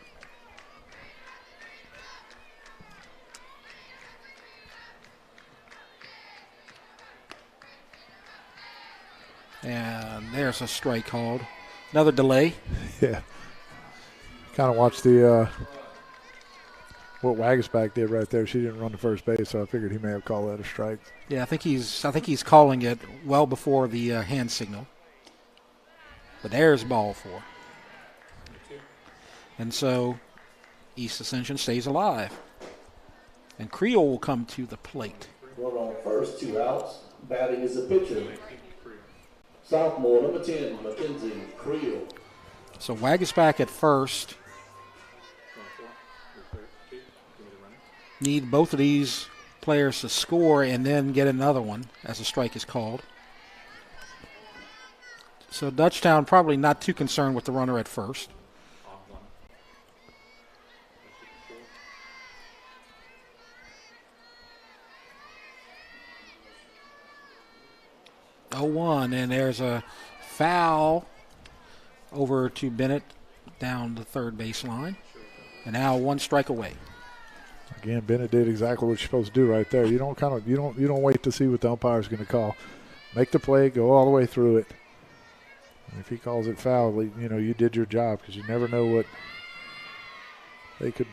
And there's a strike called. Another delay. Yeah. Kind of watched the what Waguespack did right there. She didn't run to first base, so I figured he may have called that a strike. Yeah, I think he's calling it well before the hand signal. But there's ball 4. And so East Ascension stays alive. And Creole will come to the plate. One on first, 2 outs. Batting is a pitcher. Sophomore, number 10, Mackenzie Creole. So Waguespack at first. Need both of these players to score and then get another one as a strike is called. So Dutchtown probably not too concerned with the runner at first. Oh, 1, and there's a foul over to Bennett down the third baseline. And now 1 strike away. Again, Bennett did exactly what you're supposed to do right there. You don't wait to see what the umpire's going to call. Make the play, go all the way through it. And if he calls it foul, you did your job because you never know what they could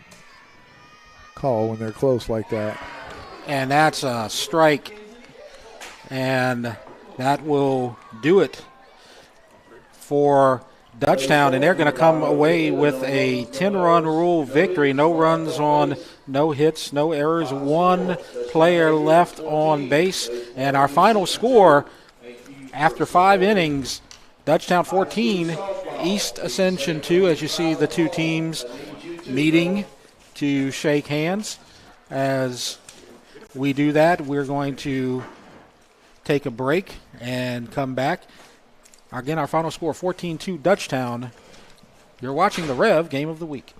call when they're close like that. And that's a strike. And that will do it for Dutchtown, and they're going to come away with a 10-run rule victory. No runs on, no hits, no errors, 1 player left on base. And our final score after 5 innings, Dutchtown 14, East Ascension 2, as you see the 2 teams meeting to shake hands. As we do that, we're going to take a break and come back. Again, our final score, 14-2 Dutchtown. You're watching the REV Game of the Week.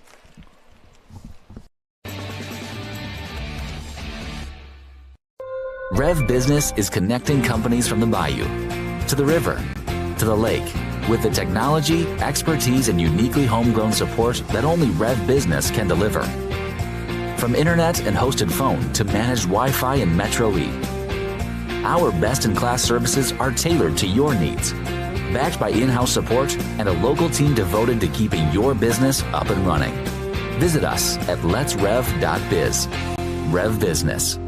REV Business is connecting companies from the bayou to the river, to the lake, with the technology, expertise, and uniquely homegrown support that only REV Business can deliver. From internet and hosted phone to managed Wi-Fi and Metro E, our best-in-class services are tailored to your needs, backed by in-house support and a local team devoted to keeping your business up and running. Visit us at letsrev.biz. REV Business.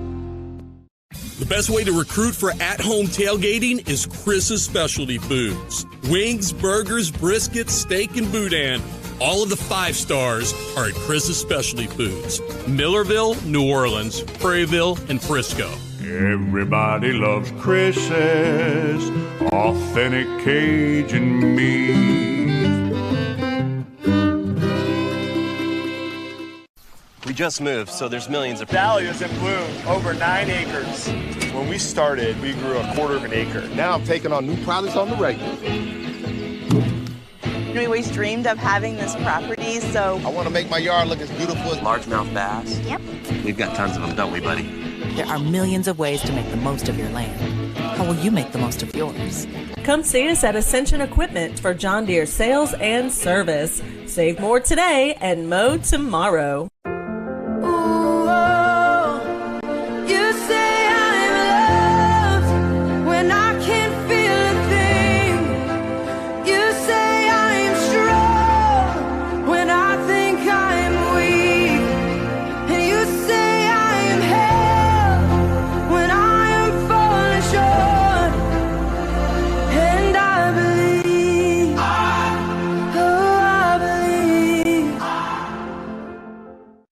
The best way to recruit for at-home tailgating is Chris's Specialty Foods. Wings, burgers, brisket, steak, and boudin. All of the 5 stars are at Chris's Specialty Foods. Millerville, New Orleans, Prairieville, and Frisco. Everybody loves Chris's authentic Cajun meat. We just moved, so there's millions of... Dahlias in bloom, over 9 acres. When we started, we grew 1/4 of an acre. Now I'm taking on new products on the regular. We always dreamed of having this property, so... I want to make my yard look as beautiful as... Largemouth bass. Yep. We've got tons of them, don't we, buddy? There are millions of ways to make the most of your land. How will you make the most of yours? Come see us at Ascension Equipment for John Deere sales and service. Save more today and mow tomorrow.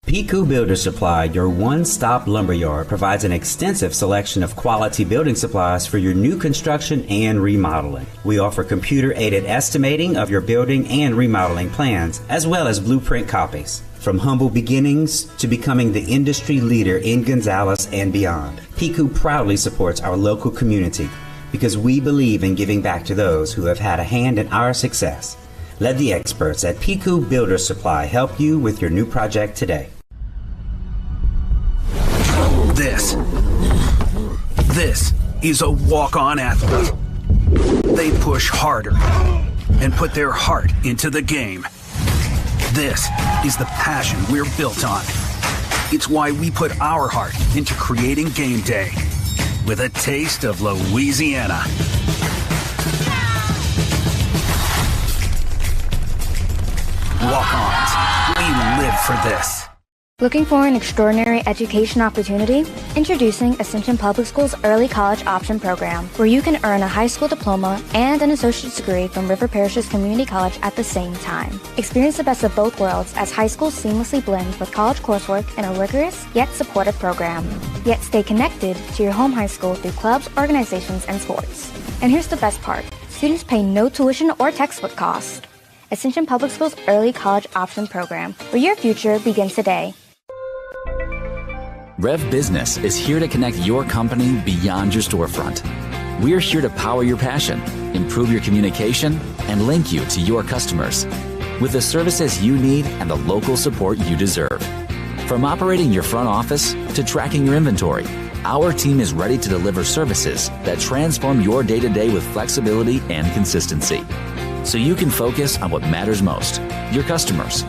PQ Builder Supply, your one-stop lumberyard, provides an extensive selection of quality building supplies for your new construction and remodeling. We offer computer-aided estimating of your building and remodeling plans, as well as blueprint copies. From humble beginnings to becoming the industry leader in Gonzales and beyond, PQ proudly supports our local community because we believe in giving back to those who have had a hand in our success. Let the experts at PQ Builder Supply help you with your new project today. This is a walk-on athlete. They push harder and put their heart into the game. This is the passion we're built on. It's why we put our heart into creating game day with a taste of Louisiana. Walk-ons, we live for this. Looking for an extraordinary education opportunity? Introducing Ascension Public Schools Early College Option Program, where you can earn a high school diploma and an associate's degree from River Parishes Community College at the same time. Experience the best of both worlds as high school seamlessly blends with college coursework in a rigorous yet supportive program. Yet stay connected to your home high school through clubs, organizations, and sports. And here's the best part. Students pay no tuition or textbook cost. Ascension Public Schools Early College Option Program, where your future begins today. REV Business is here to connect your company beyond your storefront. We're here to power your passion, improve your communication, and link you to your customers with the services you need and the local support you deserve. From operating your front office to tracking your inventory, our team is ready to deliver services that transform your day-to-day with flexibility and consistency, so you can focus on what matters most, your customers.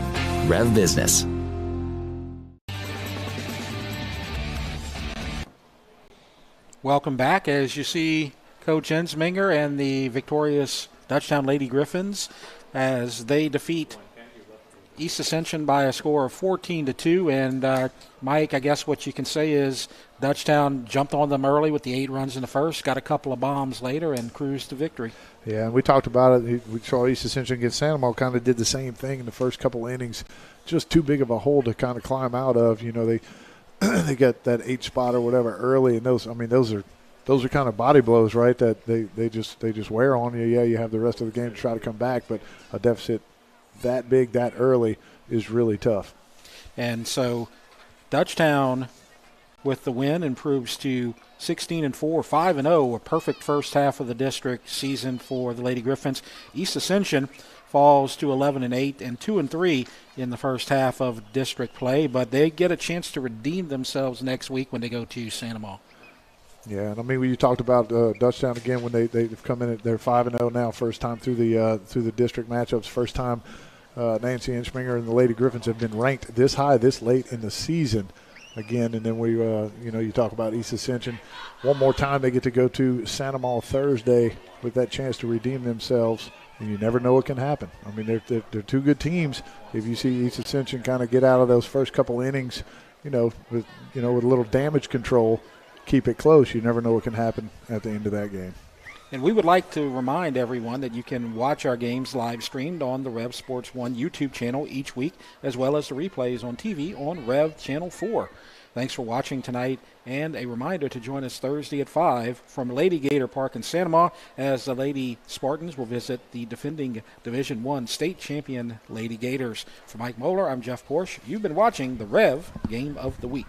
REV Business. Welcome back. As you see, Coach Ensminger and the victorious Dutchtown Lady Griffins as they defeat East Ascension by a score of 14-2. And Mike, I guess what you can say is Dutchtown jumped on them early with the 8 runs in the first, got a couple of bombs later, and cruised to victory. Yeah, and we talked about it. We saw East Ascension against Sandoval kind of did the same thing in the first couple innings. Just too big of a hole to kind of climb out of. You know, they got that 8 spot or whatever early, and those are kind of body blows, right? That they just wear on you. Yeah, you have the rest of the game to try to come back, but a deficit that big that early is really tough. And so Dutchtown with the win improves to 16-4, 5-0, a perfect first half of the district season for the Lady Griffins. East Ascension falls to 11-8 and 2-3 in the first half of district play, but they get a chance to redeem themselves next week when they go to Santa Maria. Yeah, and I mean, when you talked about Dutchtown again, when they've come in, they're 5-0 now, first time through the district matchups, first time Nancy Inchminger and the Lady Griffins have been ranked this high this late in the season again. And then you talk about East Ascension. One more time, they get to go to Santa Maria Thursday with that chance to redeem themselves, and you never know what can happen. I mean, they're two good teams. If you see East Ascension kind of get out of those first couple innings, with a little damage control, keep it close, you never know what can happen at the end of that game. And we would like to remind everyone that you can watch our games live streamed on the Rev Sports 1 YouTube channel each week, as well as the replays on TV on Rev Channel 4. Thanks for watching tonight, and a reminder to join us Thursday at 5 from Lady Gator Park in Santa Maria as the Lady Spartans will visit the defending Division I state champion Lady Gators. For Mike Moeller, I'm Jeff Porsche. You've been watching the Rev Game of the Week.